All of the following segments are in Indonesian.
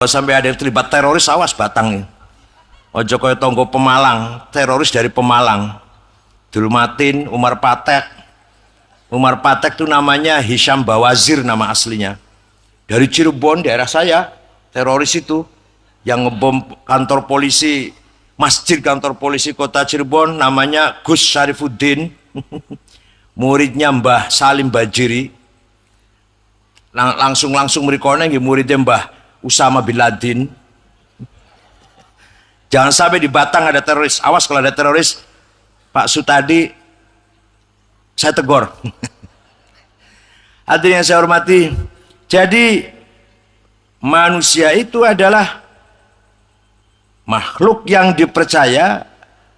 Sampai ada yang terlibat teroris, awas batang. Ojo kaya tonggo Pemalang, teroris dari Pemalang. Dulmatin Umar Patek. Umar Patek itu namanya Hisham Bawazir nama aslinya. Dari Cirebon, daerah saya, teroris itu yang ngebom kantor polisi, masjid kantor polisi kota Cirebon, namanya Gus Syarifuddin. Muridnya Mbah Salim Bajiri. Langsung merikone nggih muridnya Mbah Usama bin Laden. Jangan sampai di Batang ada teroris. Awas kalau ada teroris, Pak Sutadi saya tegur. Hadirin yang saya hormati, jadi manusia itu adalah makhluk yang dipercaya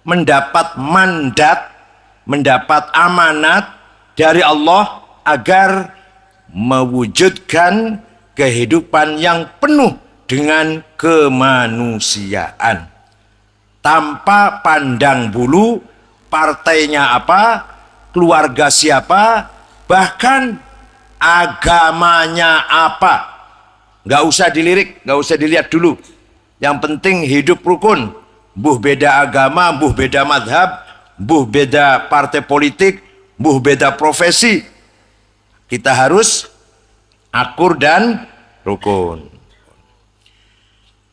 mendapat mandat, mendapat amanat dari Allah agar mewujudkan kehidupan yang penuh dengan kemanusiaan tanpa pandang bulu partainya apa, keluarga siapa, bahkan agamanya apa. Nggak usah dilirik, nggak usah dilihat dulu. Yang penting hidup rukun. Mbuh beda agama, mbuh beda madhab, mbuh beda partai politik, mbuh beda profesi, kita harus akur dan rukun.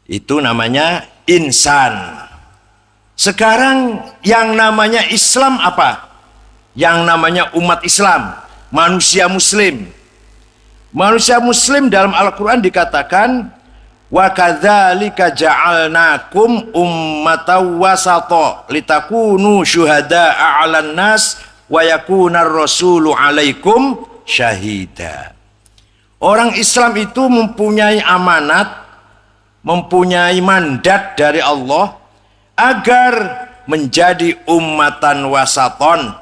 Itu namanya insan. Sekarang yang namanya Islam apa? Yang namanya umat Islam, manusia muslim. Manusia muslim dalam Al-Quran dikatakan, wa kadzalika ja'alnakum ummatan wasata litakunu syuhada'a 'alan nas wa yakunar rasulu 'alaikum syahida. Orang Islam itu mempunyai amanat, mempunyai mandat dari Allah agar menjadi ummatan wasaton,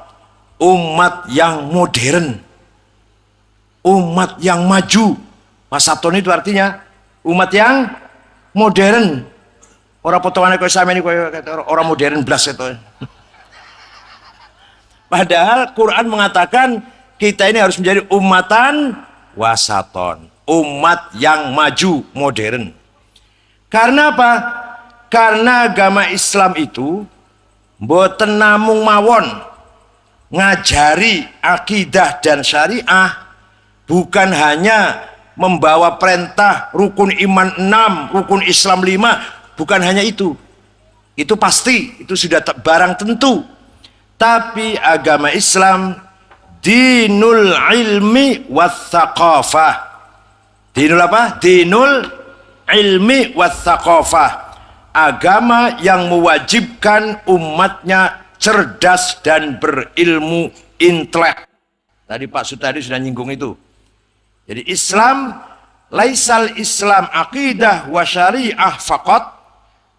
umat yang modern, umat yang maju. Wasaton itu artinya umat yang modern. Orang potongannya kayak sama ini kayak orang modern blas itu. Padahal Quran mengatakan kita ini harus menjadi umatan wasaton, umat yang maju modern. Karena apa? Karena agama Islam itu mboten namung mawon ngajari akidah dan syariah, bukan hanya membawa perintah rukun iman 6, rukun Islam 5, bukan hanya itu. Itu pasti, itu sudah barang tentu. Tapi agama Islam dinul ilmi wathaqafah. Dinul apa? Dinul ilmi wathaqafah. Agama yang mewajibkan umatnya cerdas dan berilmu intelek. Tadi Pak Sutadi sudah nyinggung itu. Jadi Islam, laisal Islam aqidah wa syariah faqat,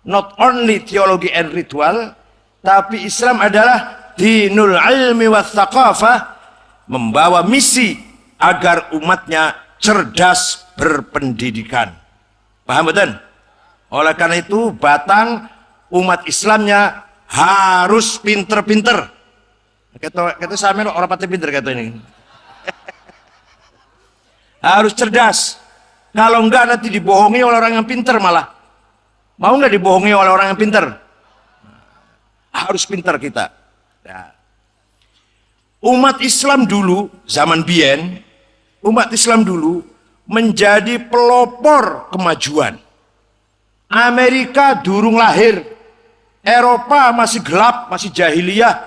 not only theology and ritual, tapi Islam adalah dinul ilmi wathaqafah, membawa misi agar umatnya cerdas berpendidikan. Paham betul? Oleh karena itu batang umat Islamnya harus pinter-pinter. Kata sama orang pati pinter kata ini. Harus cerdas. Kalau enggak nanti dibohongi oleh orang yang pinter malah. Mau enggak dibohongi oleh orang yang pinter? Harus pinter kita. Ya. Umat Islam dulu, zaman biyen, umat Islam dulu menjadi pelopor kemajuan. Amerika durung lahir, Eropa masih gelap, masih jahiliyah,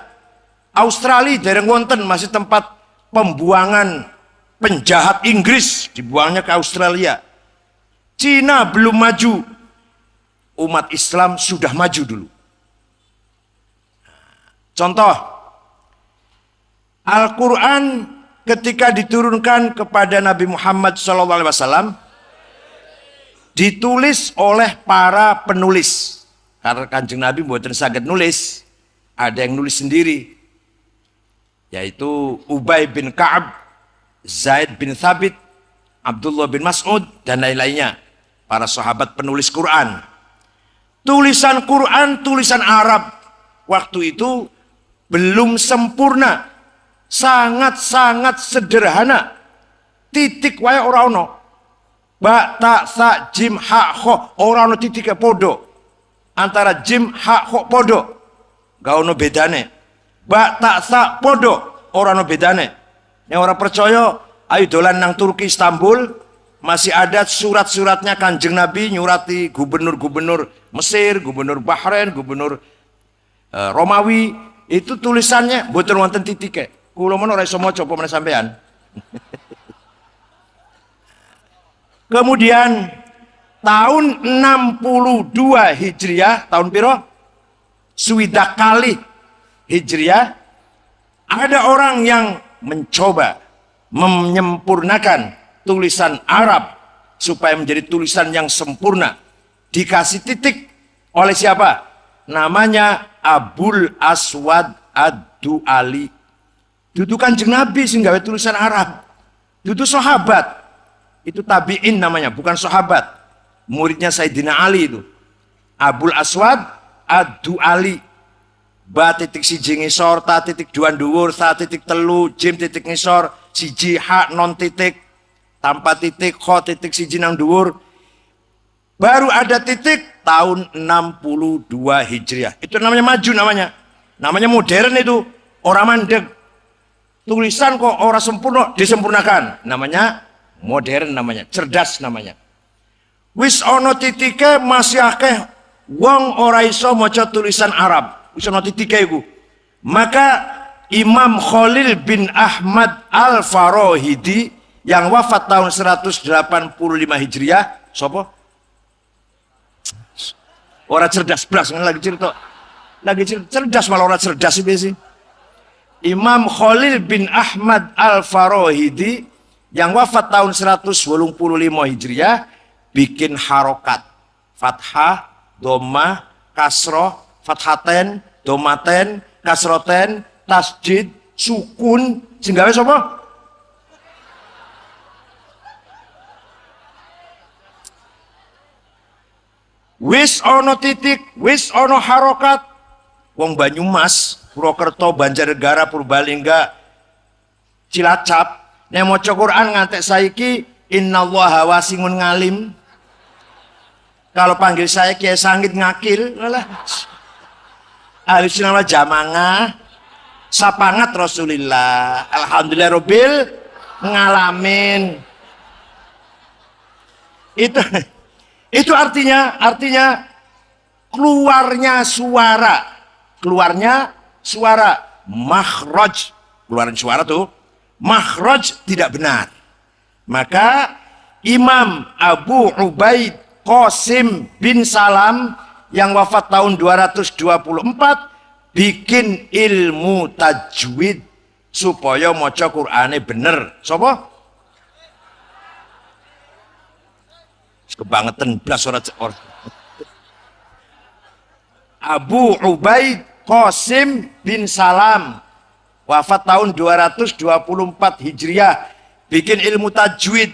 Australia dereng wonten, masih tempat pembuangan penjahat Inggris, dibuangnya ke Australia. Cina belum maju, umat Islam sudah maju dulu. Contoh, Al-Quran ketika diturunkan kepada Nabi Muhammad SAW ditulis oleh para penulis. Karena Kanjeng Nabi mboten saged nulis, ada yang nulis sendiri, yaitu Ubay bin Ka'ab, Zaid bin Thabit, Abdullah bin Mas'ud, dan lain-lainnya, para sahabat penulis Quran. Tulisan Quran, tulisan Arab waktu itu belum sempurna, sangat-sangat sederhana, titik wae ora ono. Ba, ta, sa, jim, ha, kho. Ora ono titike podo. Antara jim, ha, kho podo. Gak ono bedane. Ba, ta, sa, podo. Ora ono bedane. Yang orang percaya, ayo dolan nang Turki Istanbul, masih ada surat-suratnya Kanjeng Nabi nyurati gubernur-gubernur Mesir, gubernur Bahrain, gubernur Romawi, itu tulisannya mboten wonten titike. Kula men ora iso maca apa meneh sampean. Kemudian tahun 62 Hijriah, tahun piro? Swidak kali Hijriah, ada orang yang mencoba menyempurnakan tulisan Arab supaya menjadi tulisan yang sempurna. Dikasih titik oleh siapa? Namanya Abul Aswad Ad-Du'ali. Dudu Kanjeng Nabi sing gawe tulisan Arab. Dudu sahabat. Itu tabi'in namanya, bukan sahabat. Muridnya Sayyidina Ali itu. Abul Aswad Ad-Du'ali. Ba titik siji ngisor, ta titik dua dhuwur, ta titik telu, jim titik ngisor, siji ha non titik, tanpa titik, kho titik siji nang dhuwur. Baru ada titik tahun 62 Hijriah. Itu namanya maju namanya. Namanya modern itu. Orang mandek. Tulisan kok orang sempurna, disempurnakan. Namanya modern namanya, cerdas namanya. Wis ono titike masih akeh wong ora iso maca tulisan Arab. Wis ono titike iku. Maka Imam Khalil bin Ahmad Al-Farahidi yang wafat tahun 185 Hijriah, sapa? Ora cerdas blas lagi cerita. Lagi cerdas malah ora cerdas sih. Imam Khalil bin Ahmad Al-Farahidi yang wafat tahun 185 Hijriah bikin harokat fathah, dhamma, kasroh, fathaten, domaten, kasroten, tasjid, sukun, sing gawe sapa? Wis ono titik, wis ono harokat. Wong Banyumas, Purwokerto, Banjarnegara, Purbalingga, Cilacap, nek maca Quran ngantek saiki innallaha wasimun ngalim. Kalau panggil saya Kiai Sangit ngakil, lah. Ahlussunnah jamangah, sapangat Rasulillah. Alhamdulillah Rabbil ngalamin. Itu artinya keluarnya suara makhraj, keluaran suara tuh makhraj tidak benar. Maka Imam Abu Ubaid Qasim bin Salam yang wafat tahun 224 bikin ilmu tajwid supaya maca Qur'ane bener. Sapa? Kebangetan blas ora. Abu Ubaid Qasim bin Salam wafat tahun 224 Hijriah bikin ilmu tajwid.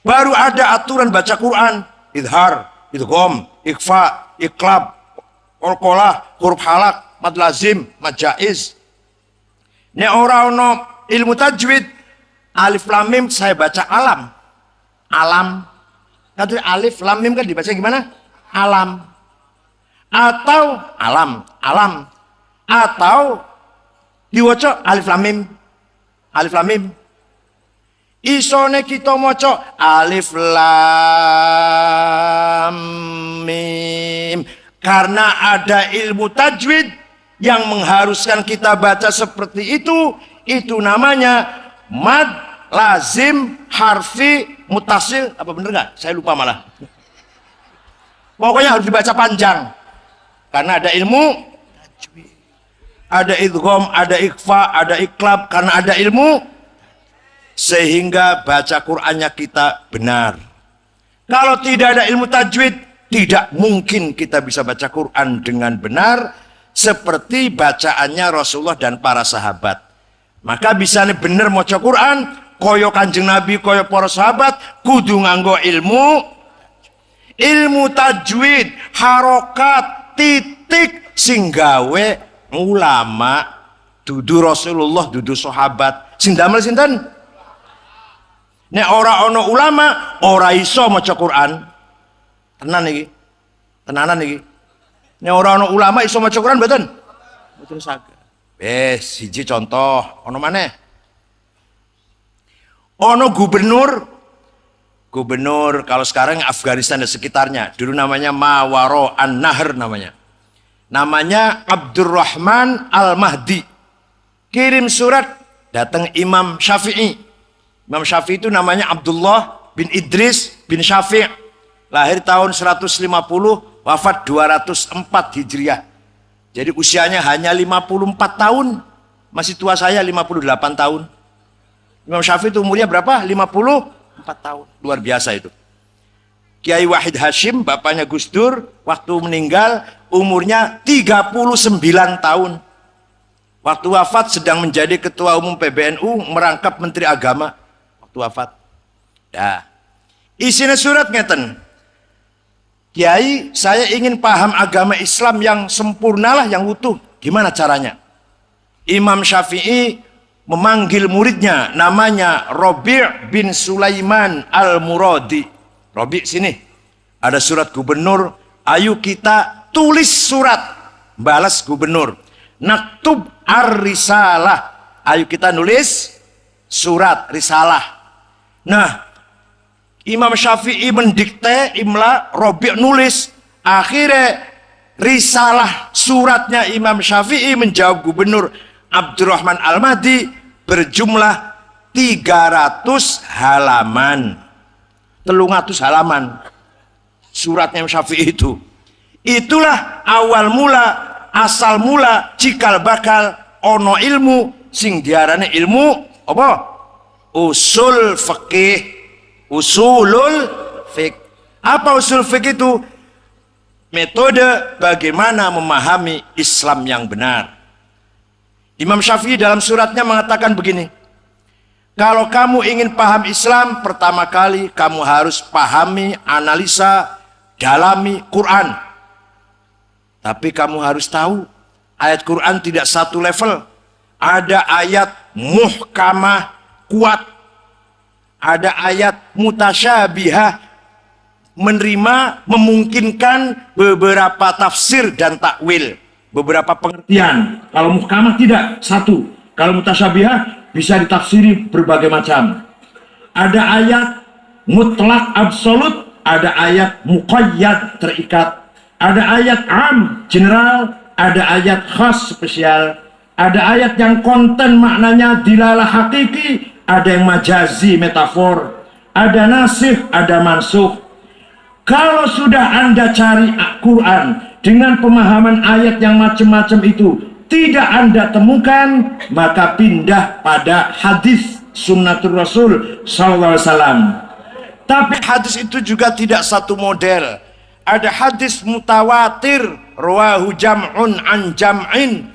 Baru ada aturan baca Quran, idhar, idgham, ikhfa, iqlab, qalqalah, huruf halak, mad lazim, mad jaiz. Nek ora ono ilmu tajwid, alif lam mim saya baca alam. Alam. Kan alif lam mim kan dibaca gimana? Alam. Atau alam, alam. Atau diwaca alif lam mim. Alif lam mim. Isone kita maca alif lam mim karena ada ilmu tajwid yang mengharuskan kita baca seperti itu namanya mad lazim harfi mutasil. Apa bener nggak? Saya lupa malah. Pokoknya harus dibaca panjang karena ada ilmu tajwid. Ada idgham, ada ikhfa, ada iqlab karena ada ilmu, sehingga baca Qur'annya kita benar. Kalau tidak ada ilmu tajwid, tidak mungkin kita bisa baca Qur'an dengan benar seperti bacaannya Rasulullah dan para sahabat. Maka bisa bener maca Qur'an koyo Kanjeng Nabi, koyo para sahabat, kudu nganggo ilmu tajwid, harokat, titik sing gawe ulama, dudu Rasulullah, dudu sahabat. Sing damel sinten? Nek ora ono ulama, ora iso maca Quran. Tenan iki. Tenanan iki. Nek ora ono ulama iso maca Quran mboten? Mboten saged. Siji contoh, ono maneh. Ono gubernur kalau sekarang Afghanistan dan sekitarnya, dulu namanya Mawaro An-Nahr namanya. Namanya Abdurrahman Al-Mahdi. Kirim surat datang Imam Syafi'i. Imam Syafi'i itu namanya Abdullah bin Idris bin Syafi'. Lahir tahun 150, wafat 204 Hijriah. Jadi usianya hanya 54 tahun. Masih tua saya 58 tahun. Imam Syafi'i itu umurnya berapa? 54 tahun. Luar biasa itu. Kiai Wahid Hashim, bapaknya Gus Dur, waktu meninggal umurnya 39 tahun. Waktu wafat sedang menjadi ketua umum PBNU, merangkap menteri agama. Waktu wafat. Dah. Isinya surat ngeten. Kiai, saya ingin paham agama Islam yang sempurna lah, yang utuh. Gimana caranya? Imam Syafi'i memanggil muridnya, namanya Robi' bin Sulaiman Al-Muradi. Robi, sini ada surat gubernur, ayo kita tulis surat balas gubernur. Naktub ar-risalah, ayo kita nulis surat risalah. Nah, Imam Syafi'i mendikte imla, Robi' nulis. Akhirnya risalah suratnya Imam Syafi'i menjawab gubernur Abdurrahman Al-Mahdi berjumlah 300 halaman. 300 halaman suratnya Imam Syafi'i itu. Itulah awal mula, asal mula, cikal bakal ono ilmu sing diarani ilmu apa? Usul fikih. Usulul fiqh. Apa usul fiqh itu? Metode bagaimana memahami Islam yang benar. Imam Syafi'i dalam suratnya mengatakan begini. Kalau kamu ingin paham Islam, pertama kali kamu harus pahami, analisa, dalami Quran. Tapi kamu harus tahu, ayat Quran tidak satu level. Ada ayat muhkamah, kuat. Ada ayat mutasyabihah, menerima, memungkinkan beberapa tafsir dan takwil. Beberapa pengertian. Kalau muhkamah tidak, satu. Kalau mutasyabihah, bisa ditafsiri berbagai macam. Ada ayat mutlak absolut, ada ayat muqayyad terikat, ada ayat am general, ada ayat khas spesial, ada ayat yang konten maknanya dilalah hakiki, ada yang majazi metafor, ada nasikh, ada mansukh. Kalau sudah Anda cari Quran dengan pemahaman ayat yang macam-macam itu tidak Anda temukan, maka pindah pada hadis sunnatul Rasul SAW. Tapi hadis itu juga tidak satu model. Ada hadis mutawatir, rawahu jam'un an jam'in.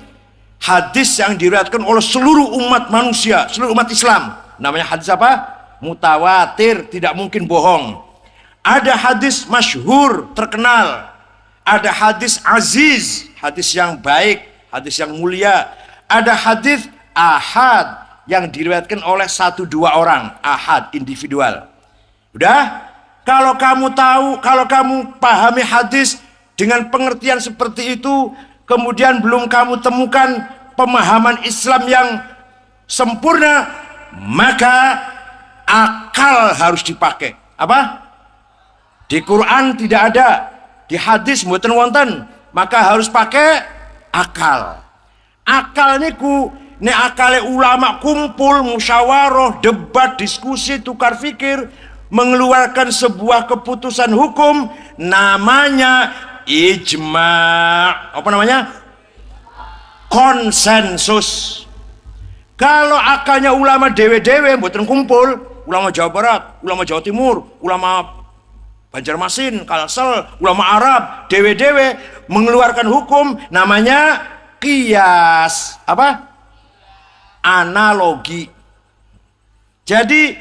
Hadis yang diriwayatkan oleh seluruh umat manusia, seluruh umat Islam. Namanya hadis apa? Mutawatir, tidak mungkin bohong. Ada hadis masyhur, terkenal. Ada hadis aziz, hadis yang baik, hadis yang mulia. Ada hadis ahad yang diriwayatkan oleh 1-2 orang, ahad, individual. Udah? Kalau kamu tahu, kalau kamu pahami hadis dengan pengertian seperti itu, kemudian belum kamu temukan pemahaman Islam yang sempurna, maka akal harus dipakai. Apa? Di Quran tidak ada, di hadis mboten wonten, maka harus pakai akal. Akal niku nek akale ulama kumpul, musyawarah, debat, diskusi, tukar fikir, mengeluarkan sebuah keputusan hukum, namanya ijma'. Apa namanya? Konsensus. Kalau akalnya ulama dewe-dewe mboten kumpul, ulama Jawa Barat, ulama Jawa Timur, ulama Banjarmasin, Kalsel, ulama Arab, dewe-dewe mengeluarkan hukum, namanya qiyas. Apa? Analogi. Jadi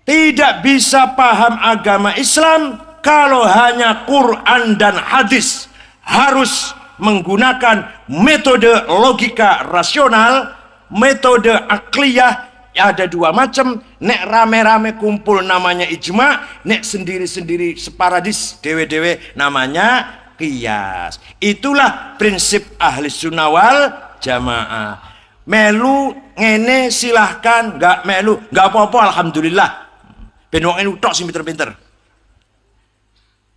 tidak bisa paham agama Islam kalau hanya Quran dan hadis. Harus menggunakan metode logika rasional, metode akliyah, ya ada dua macam. Nek rame-rame kumpul namanya ijma, nek sendiri-sendiri separadis dewe-dewe namanya qiyas. Itulah prinsip ahli sunnah wal jamaah. Melu ngene silahkan, nggak melu nggak apa-apa, alhamdulillah. Ben wong ini tok sing pinter-pinter.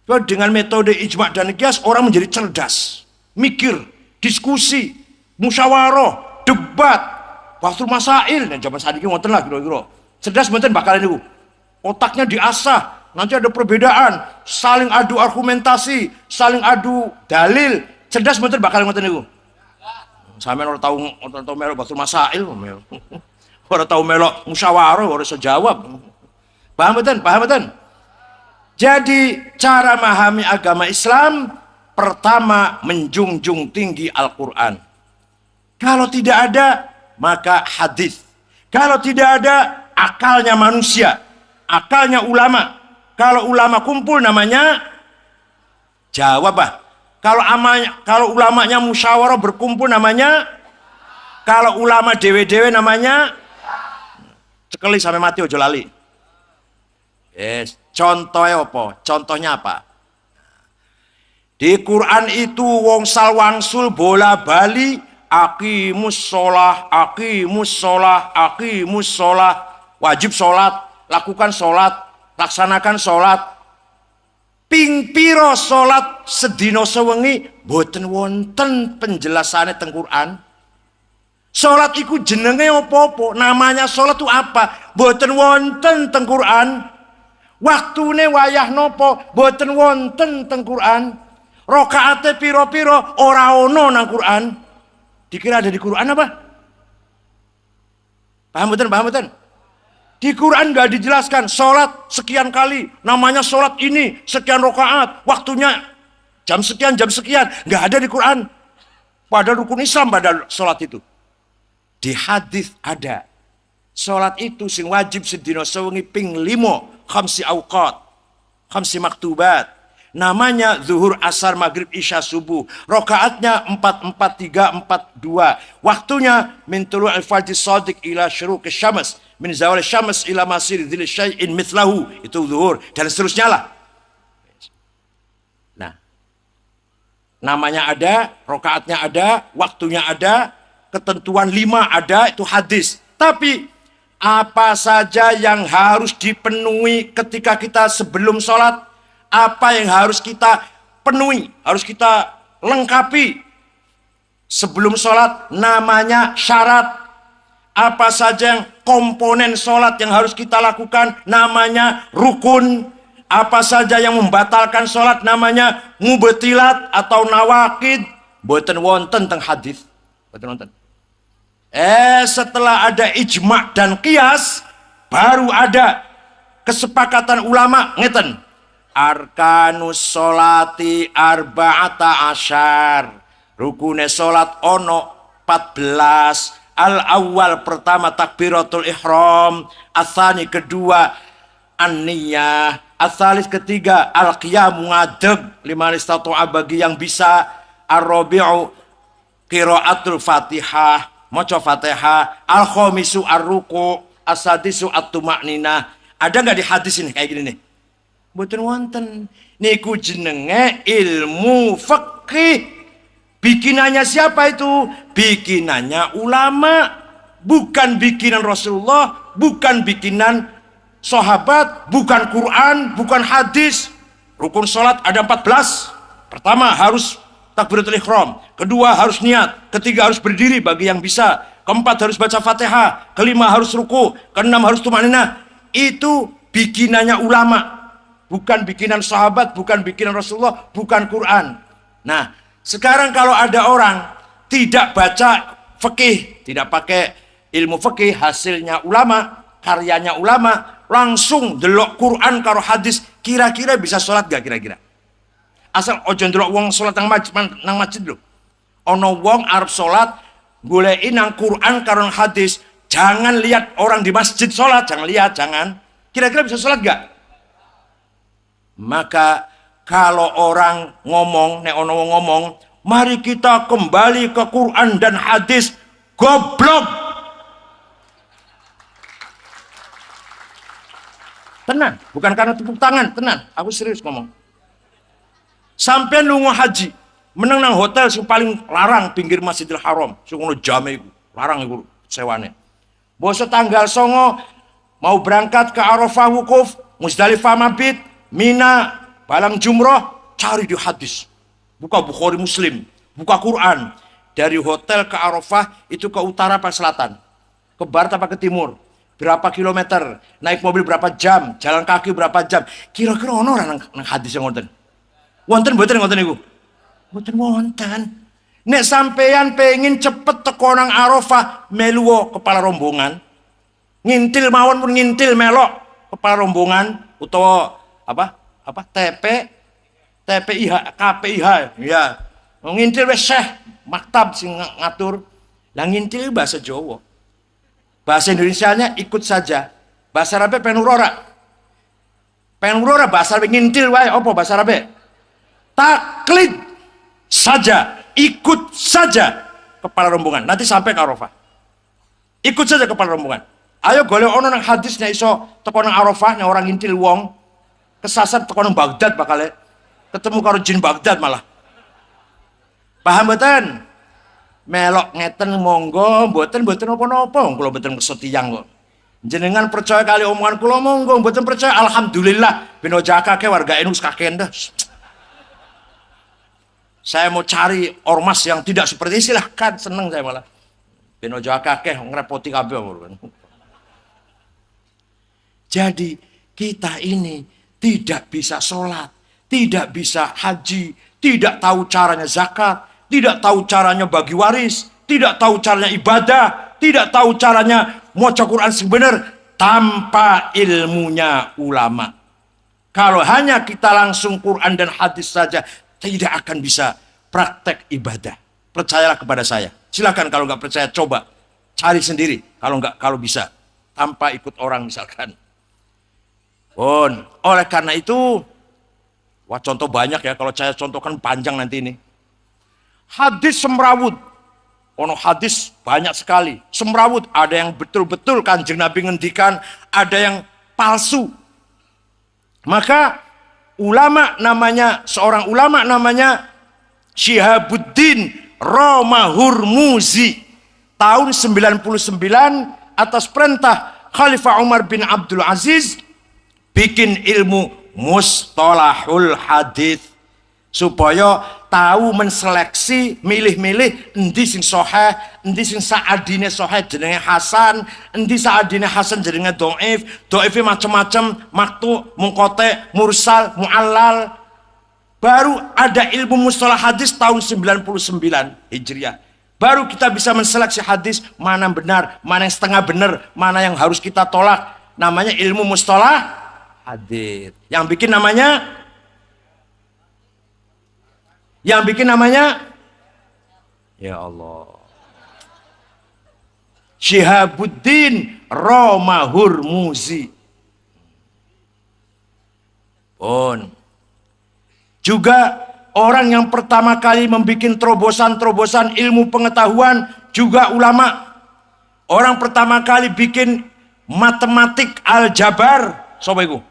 Dengan metode ijma dan qiyas orang menjadi cerdas, mikir, diskusi, musyawarah, debat, waktu masail. Dan zaman saat ini ngoten lah kira-kira. Cerdas mboten bakal niku. Otaknya diasah, nanti ada perbedaan, saling adu argumentasi, saling adu dalil. Cerdas mboten bakal ngoten niku. Sampeyan ora tau melok waktu masail, ora tau melok musyawarah, ora iso jawab. Paham mboten? Paham mboten? Jadi cara memahami agama Islam pertama menjunjung tinggi Al-Quran. Kalau tidak ada maka hadis. Kalau tidak ada akalnya manusia, akalnya ulama. Kalau ulama kumpul namanya jawab. Kalau ulamanya musyawarah berkumpul namanya, kalau ulama dewe-dewe namanya cekeli sampai mati ojo lali. Yes. Contohnya apa? Contohnya apa? Di Quran itu wong salwangsul bola bali aqimus sholah, aqimus sholah, aqimus sholah. Wajib sholat, lakukan sholat, laksanakan sholat. Ping piro sholat sedino sewengi boten wonten penjelasannya teng Quran. Sholat iku jenenge apa-apa, namanya sholat itu apa? Boten wonten teng Quran. Waktune wayah nopo boten wonten teng Quran. Rakaate piro-piro ora ono nang Quran. Dikira ada di Quran apa? Paham mboten? Paham mboten? Di Quran enggak dijelaskan salat sekian kali, namanya salat ini sekian rakaat, waktunya jam sekian, enggak ada di Quran. Padahal rukun Islam pada salat itu. Di hadis ada. Salat itu sing wajib sedina sewengi ping 5. Khamsi awqat, khamsi maktubat. Namanya zuhur, asar, maghrib, isya, subuh. Rokaatnya 4, 4, 3, 4, 2. Waktunya min tulu'il fajr shadiq ila syuruqis syams, min zawal syams ila masir dzil syai'in mithlahu. Itu zuhur dan seterusnya lah. Nah, namanya ada, rokaatnya ada, waktunya ada, ketentuan 5 ada, itu hadis. Tapi apa saja yang harus dipenuhi ketika kita sebelum sholat, apa yang harus kita penuhi, harus kita lengkapi sebelum sholat, namanya syarat. Apa saja yang komponen sholat yang harus kita lakukan, namanya rukun. Apa saja yang membatalkan sholat, namanya mubtilat atau nawakid. Boten wonten teng hadis. Boten wonten. Setelah ada ijma dan qiyas, baru ada kesepakatan ulama ngeten. Arkanus sholati arba'ata asyar. Rukune sholat ono 14. Al-awwal pertama takbiratul ihram. Atsani kedua an-niyah. Atsalis ketiga al-qiyamu ngadeg liman istata'a bagi yang bisa. Ar-rabi'u qiraatul fatihah, maca Fatihah. Al-khamisu ar-ruku', as-sadisu at-tuma'ninah. Ada nggak di hadis ini kayak gini nih? Mboten wonten. Niku jenenge ilmu fikih. Bikinannya siapa itu? Bikinannya ulama, bukan bikinan Rasulullah, bukan bikinan sahabat, bukan Quran, bukan hadis. Rukun salat ada 14. Pertama harus takbiratul ihram, kedua harus niat, ketiga harus berdiri bagi yang bisa, keempat harus baca Fatihah, kelima harus ruku, keenam harus tumanina. Itu bikinannya ulama, bukan bikinan sahabat, bukan bikinan Rasulullah, bukan Quran. Nah, sekarang kalau ada orang tidak baca fikih, tidak pakai ilmu fikih, hasilnya ulama, karyanya ulama, langsung delok Quran karo hadis, kira-kira bisa sholat gak kira-kira? Asal ojo ndelok wong sholat nang masjid lho. Ono wong arep sholat, goleki nang Quran karo hadis, jangan lihat orang di masjid sholat, jangan lihat, jangan. Kira-kira bisa sholat gak? Maka kalau orang ngomong, nek ono wong ngomong, mari kita kembali ke Quran dan hadis, goblok. Tenan, bukan karena tepuk tangan, tenan. Aku serius ngomong. Sampai lunga haji, meneng nang hotel sing paling larang pinggir Masjidil Haram, sing ngono jame iku, larang iku sewane. Bosok tanggal 9 mau berangkat ke Arafah wukuf, Musdalifah mabit, Mina, balang jumroh, cari di hadis. Buka Bukhari Muslim, buka Quran. Dari hotel ke Arafah itu ke utara apa selatan? Ke barat apa ke timur? Berapa kilometer? Naik mobil berapa jam? Jalan kaki berapa jam? Kira-kira ono ora nang hadis yang wonten? Wonten mboten ngoten niku? Mboten wonten. Nek sampeyan pengen cepet teko nang Arafah, melu kepala rombongan. Ngintil mawon pun ngintil melok kepala rombongan utawa apa? TPIH, KPIH ya. Ngintil wis Syekh maktab sing ngatur. Lah ngintil bahasa Jawa. Bahasa Indonesianya ikut saja. Bahasa Arab pengen urora. Pengen urora bahasa Arab ngintil wae apa bahasa Arab? Taklid saja, ikut saja kepala rombongan. Nanti sampai ke Arafah. Ikut saja kepala rombongan. Ayo golek ono nang hadisnya iso teko nang Arafah nang orang ngintil wong kesasar teko nang Baghdad bakal ketemu karo jin Baghdad malah. Paham mboten? Melok ngeten monggo, mboten apa-apa, kula mboten kesetiang kok. Jenengan percaya kali omongan kula monggo, mboten percaya alhamdulillah ben aja akeh warga NU kakean dah. Saya mau cari ormas yang tidak seperti ini, silahkan, seneng saya malah. Ben aja akeh ngrepoti kabeh. Jadi kita ini tidak bisa sholat, tidak bisa haji, tidak tahu caranya zakat, tidak tahu caranya bagi waris, tidak tahu caranya ibadah, tidak tahu caranya maca Quran sebenar tanpa ilmunya ulama. Kalau hanya kita langsung Quran dan hadis saja, tidak akan bisa praktek ibadah. Percayalah kepada saya. Silakan kalau nggak percaya coba cari sendiri. Kalau bisa tanpa ikut orang misalkan. Oleh karena itu, wah contoh banyak ya. Kalau saya contohkan panjang nanti ini. Hadis semrawut. Ono hadis banyak sekali. Semrawut, ada yang betul-betul Kanjeng Nabi ngendikan, ada yang palsu. Maka seorang ulama namanya Syihabuddin Romahurmuzi tahun 99 atas perintah Khalifah Umar bin Abdul Aziz bikin ilmu mustalahul hadis supaya tahu menseleksi, milih-milih endi sing sahih, endi sing saadine sahih jenenge hasan, endi saadine hasan jenenge dhaif, dhaife macam-macam, maktu, munqati, mursal, muallal. Baru ada ilmu mustalah hadis tahun 99 Hijriah. Baru kita bisa menseleksi hadis mana benar, mana yang setengah benar, mana yang harus kita tolak. Namanya ilmu mustalah hadis. Yang bikin namanya ya Allah, Syihabuddin Romahurmuzi. Juga orang yang pertama kali membuat terobosan-terobosan ilmu pengetahuan juga ulama. Orang pertama kali bikin matematik aljabar, sobat iku?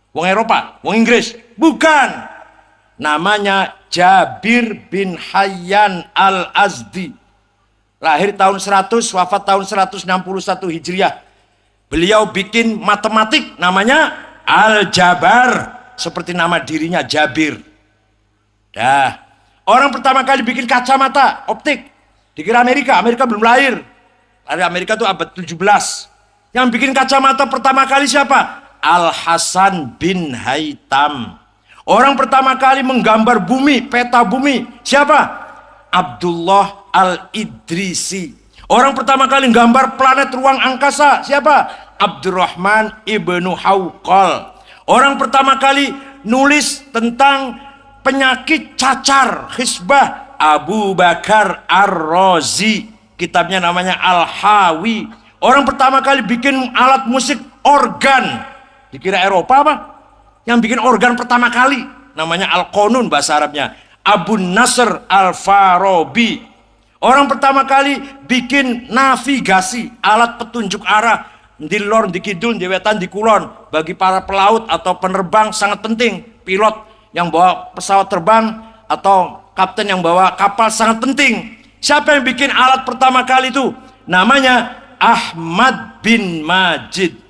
Wong Eropa, wong Inggris? Bukan. Namanya Jabir bin Hayyan al-Azdi. Lahir tahun 100, wafat tahun 161 Hijriah. Beliau bikin matematik namanya aljabar. Seperti nama dirinya Jabir. Orang pertama kali bikin kacamata optik. Dikira Amerika belum lahir. Lahir Amerika itu abad 17. Yang bikin kacamata pertama kali siapa? Al-Hasan bin Haytham. Orang pertama kali menggambar bumi, peta bumi, siapa? Abdullah Al-Idrisi. Orang pertama kali menggambar planet ruang angkasa, siapa? Abdurrahman ibnu Hawqal. Orang pertama kali nulis tentang penyakit cacar, hisbah, Abu Bakar Ar-Razi. Kitabnya namanya Al-Hawi. Orang pertama kali bikin alat musik organ. Dikira Eropa apa? Yang bikin organ pertama kali namanya Al-Qanun bahasa Arabnya, Abu Nasr Al-Farabi. Orang pertama kali bikin navigasi, alat petunjuk arah, di lor, di kidul, di wetan, di kulon. Bagi para pelaut atau penerbang sangat penting. Pilot yang bawa pesawat terbang atau kapten yang bawa kapal sangat penting. Siapa yang bikin alat pertama kali itu? Namanya Ahmad bin Majid.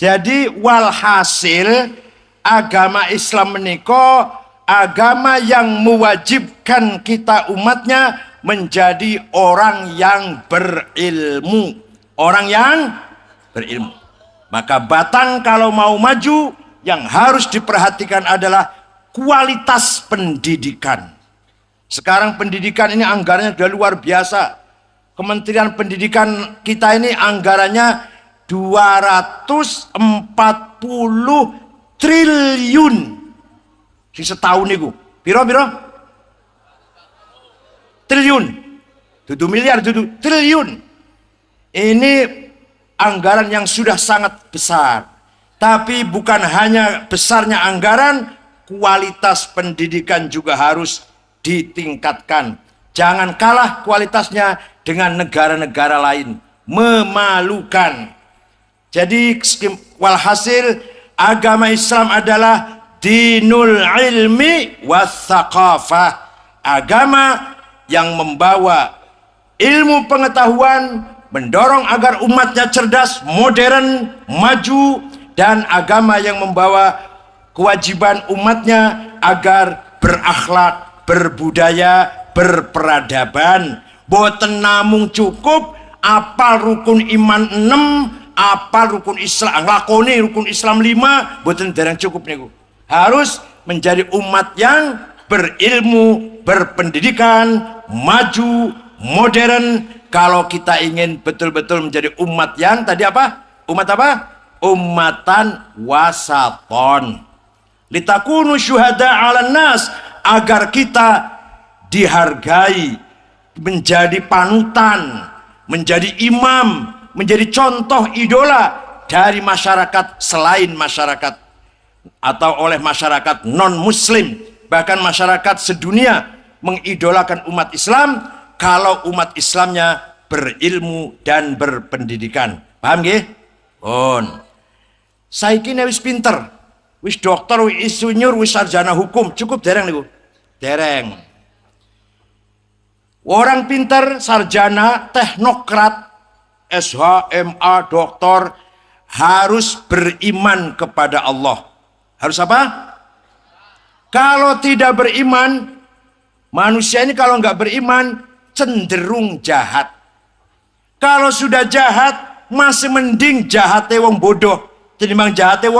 Jadi walhasil agama Islam menika agama yang mewajibkan kita umatnya menjadi orang yang berilmu. Orang yang berilmu. Maka Batang kalau mau maju yang harus diperhatikan adalah kualitas pendidikan. Sekarang pendidikan ini anggarannya sudah luar biasa. Kementerian Pendidikan kita ini anggarannya 240 triliun sing setahun niku. Piro? Triliun. Dudu miliar, dudu triliun. Ini anggaran yang sudah sangat besar. Tapi bukan hanya besarnya anggaran, kualitas pendidikan juga harus ditingkatkan. Jangan kalah kualitasnya dengan negara-negara lain. Memalukan. Jadi walhasil agama Islam adalah dinul ilmi wathaqafah. Agama yang membawa ilmu pengetahuan, mendorong agar umatnya cerdas, modern, maju, dan agama yang membawa kewajiban umatnya agar berakhlak, berbudaya, berperadaban. Boten namung cukup apal rukun iman 6, apal rukun Islam, nglakoni rukun Islam 5, boten dereng cukup niku. Harus menjadi umat yang berilmu, berpendidikan, maju, modern. Kalau kita ingin betul-betul menjadi umat yang tadi apa? Umat apa? Ummatan wasaton. Litakunu syuhada 'alan nas, agar kita dihargai, menjadi panutan, menjadi imam, menjadi contoh idola dari masyarakat selain masyarakat atau oleh masyarakat non muslim, bahkan masyarakat sedunia mengidolakan umat Islam kalau umat Islamnya berilmu dan berpendidikan. Paham nggih? Pun. Saiki wis pinter, wis dokter, wis insinyur, wis sarjana hukum, cukup dereng niku? Dereng. Orang pinter, sarjana, teknokrat, SH, MA, doktor harus beriman kepada Allah. Harus apa? Kalau tidak beriman, manusia ini kalau nggak beriman cenderung jahat. Kalau sudah jahat, masih mending jahatnya wong bodoh tinimbang jahatnya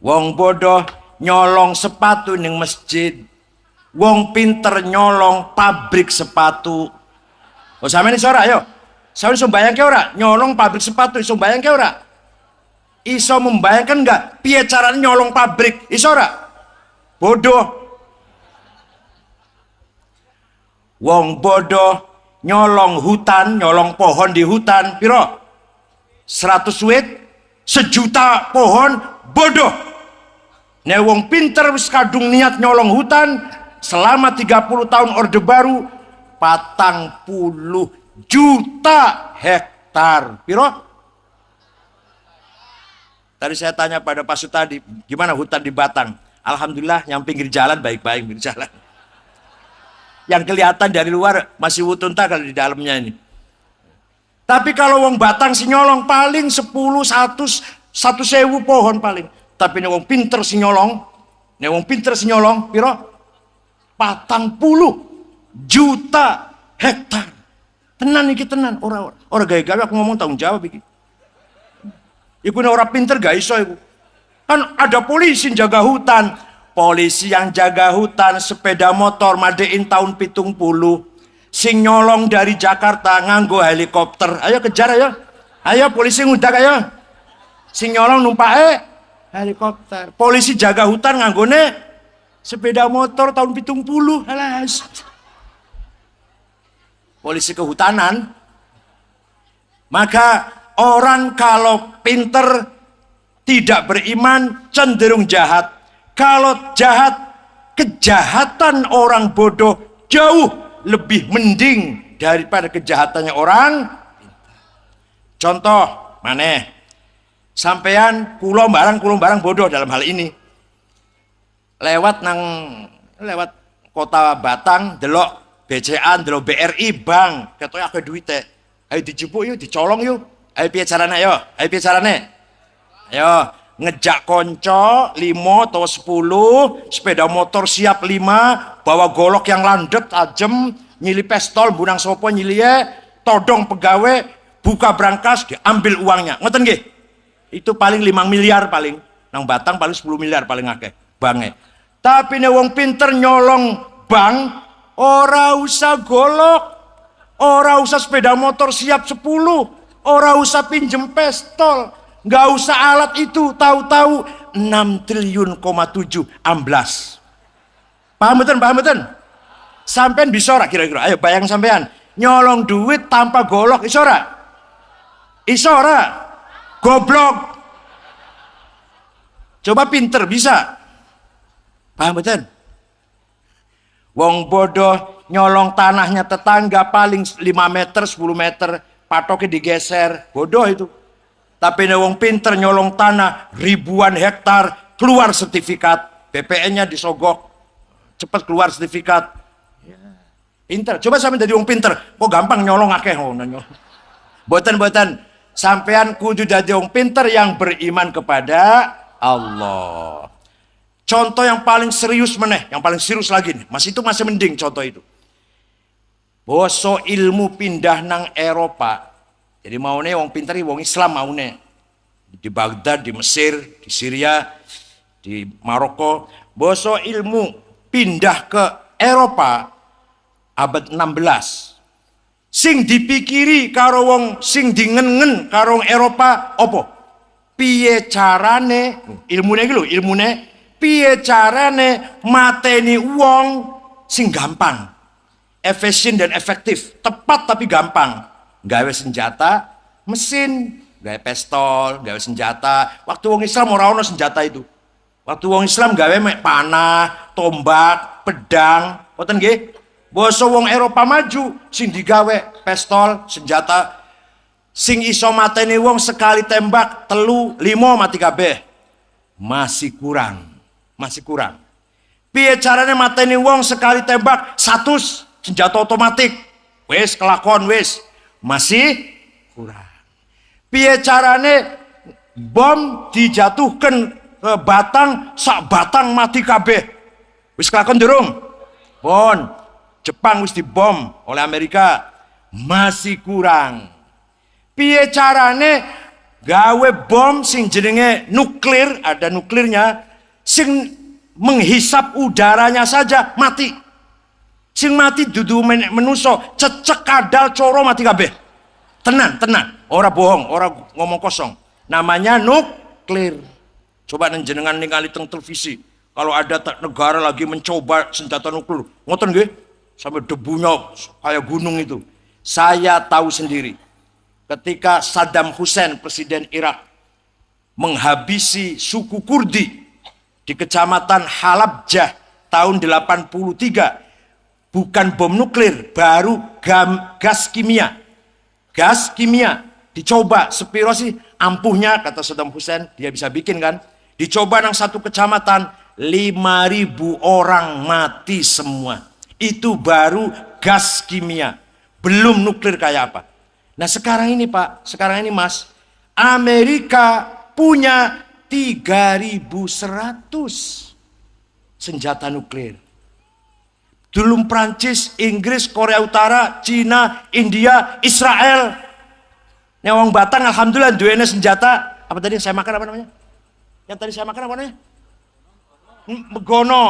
wong bodoh nyolong sepatu ning masjid, wong pinter nyolong pabrik sepatu. Oh sampeyan iso ora yo? Sampeyan iso mbayangke ora nyolong pabrik sepatu, iso mbayangke ora? Iso membayangkan enggak piye carane nyolong pabrik? Iso ora? Bodoh. Wong bodoh nyolong hutan, nyolong pohon di hutan, piro? 100 wit, 1.000.000 pohon, bodoh. Nek wong pinter wis kadung niat nyolong hutan selama 30 tahun Orde Baru 40 juta hektar. Piro? Tadi saya tanya pada Pak Sutadi, gimana hutan di Batang? Alhamdulillah yang pinggir jalan baik-baik pinggir jalan. Yang kelihatan dari luar masih wutunta kalau di dalamnya ini. Tapi kalau wong Batang si nyolong paling 100 sewu pohon paling. Tapi nek wong pinter si nyolong, piro? 40 juta hektar. Tenan iki tenan, ora gaya-gaya aku ngomong tanggung jawab iki. Iku nek ora pinter gak iso iku. Kan ada polisi jaga hutan. Polisi yang jaga hutan sepeda motor madein tahun 70. Sing nyolong dari Jakarta nganggo helikopter. Ayo kejar ayo. Ayo polisi ngudak ayo. Sing nyolong numpake helikopter. Polisi jaga hutan nganggone sepeda motor tahun 70. Alas. Polisi kehutanan. Maka orang kalau pinter tidak beriman cenderung jahat. Kalau jahat, kejahatan orang bodoh jauh lebih mending daripada kejahatannya orang pintar. Contoh, maneh. Sampean kulon barang bodoh dalam hal ini. Lewat kota Batang, delok BCA, delok BRI, bank, ketoke akeh duite. Ayo dijupuk yuk, dicolong yuk. Ayo piye carane yo? Ayo piye carane? Ayo ngejak konco 5 atau 10, sepeda motor siap 5, bawa golok yang landet tajam, nyili pistol bunang sopo nyiliye, todong pegawai, buka brankas, diambil uangnya. Ngoten nggih? Itu paling 5 miliar paling. Nang Batang paling 10 miliar paling akeh bange. Tapi nek wong pinter nyolong bank, ora usah golok, ora usah sepeda motor siap 10, ora usah pinjem pistol. Nggak usah alat itu, tahu-tahu 6 triliun, 7 amblas. Paham betul, paham betul? Sampean bisa ora kira-kira? Ayo bayang sampean, nyolong duit tanpa golok iso ora? Iso ora? Goblok. Coba pinter bisa. Paham betul? Wong bodoh nyolong tanahnya tetangga paling 5 meter, 10 meter, patoknya digeser. Bodoh itu. Tapi nek wong pinter nyolong tanah ribuan hektar, keluar sertifikat, BPN-nya disogok, cepat keluar sertifikat. Pinter. Coba sampean jadi wong pinter, kok gampang nyolong akeh nyolong. Boten-boten, sampean kudu dadi wong pinter yang beriman kepada Allah. Contoh yang paling serius meneh, yang paling serius lagi nih. Mas itu masih mending contoh itu. Boso ilmu pindah nang Eropa. Jadi maune wong pinter wong Islam maune. Di Baghdad, di Mesir, di Syria, di Maroko, boso ilmu pindah ke Eropa abad 16. Sing dipikiri karo wong sing dingen-ngen karo wong Eropa opo? Piye carane ilmune iki lho, ilmune piye carane mateni wong sing gampang, efisien dan efektif, tepat tapi gampang. Gawe senjata, mesin, gawe pistol, gawe senjata. Waktu wong Islam ora ono senjata itu. Waktu wong Islam gawe mek panah, tombak, pedang, ngoten nggih. Boso wong Eropa maju sing digawe pistol, senjata sing iso mateni wong sekali tembak 3, 5 mati kabeh. Masih kurang. Masih kurang. Piye carane mateni wong sekali tembak 100 senjata otomatik. Wis kelakon wis. Masih kurang. Piye carane bom dijatuhkan ke Batang, sak Batang mati kabeh. Wis kelakon durung? Pun Jepang wis dibom oleh Amerika. Masih kurang. Piye carane gawe bom sing jenenge nuklir, ada nuklirnya, sing menghisap udaranya saja mati. Sing mati dudu menuso, cecek kadal coro mati kabeh. Tenan, ora bohong, ora ngomong kosong. Namanya nuklir. Coba jenengan ningali teng televisi, kalau ada negara lagi mencoba senjata nuklir, ngoten nggih, sampai debunya kayak gunung itu. Saya tahu sendiri. Ketika Saddam Hussein, presiden Irak, menghabisi suku Kurdi di kecamatan Halabjah tahun 83, bukan bom nuklir, baru gas kimia. Gas kimia dicoba sepiro sih ampuhnya, kata Saddam Hussein, dia bisa bikin kan. Dicoba nang satu kecamatan 5.000 orang mati semua. Itu baru gas kimia, belum nuklir kayak apa. Nah sekarang ini Pak, sekarang ini Mas, Amerika punya 3.100 senjata nuklir. Dulu Prancis, Inggris, Korea Utara, Cina, India, Israel. Nek wong Batang alhamdulillah duwene senjata apa tadi saya makan apa namanya? Yang tadi saya makan apa namanya? Megono,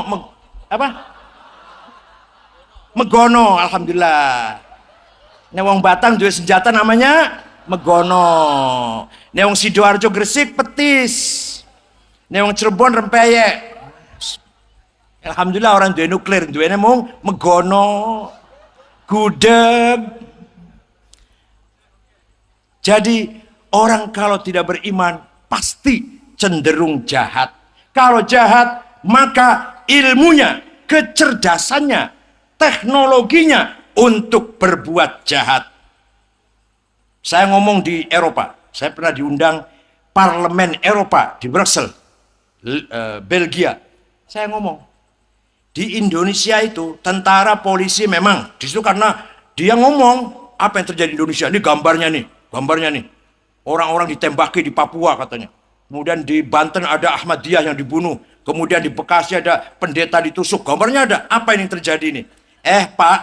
apa? Megono, alhamdulillah. Nek wong Batang duwe senjata namanya megono. Nek wong Sidoarjo Gresik petis. Nek wong Cirebon rempeyek. Alhamdulillah orang duwe nuklir, duwene mung megono, gudeg. Jadi orang kalau tidak beriman pasti cenderung jahat. Kalau jahat maka ilmunya, kecerdasannya, teknologinya untuk berbuat jahat. Saya ngomong di Eropa, saya pernah diundang Parlemen Eropa di Brussels, Belgia. Saya ngomong di Indonesia itu tentara polisi memang di situ karena dia ngomong apa yang terjadi di Indonesia. Ini gambarnya nih. Orang-orang ditembaki di Papua katanya. Kemudian di Banten ada Ahmadiyah yang dibunuh. Kemudian di Bekasi ada pendeta ditusuk. Gambarnya ada. Apa ini yang terjadi ini? Pak,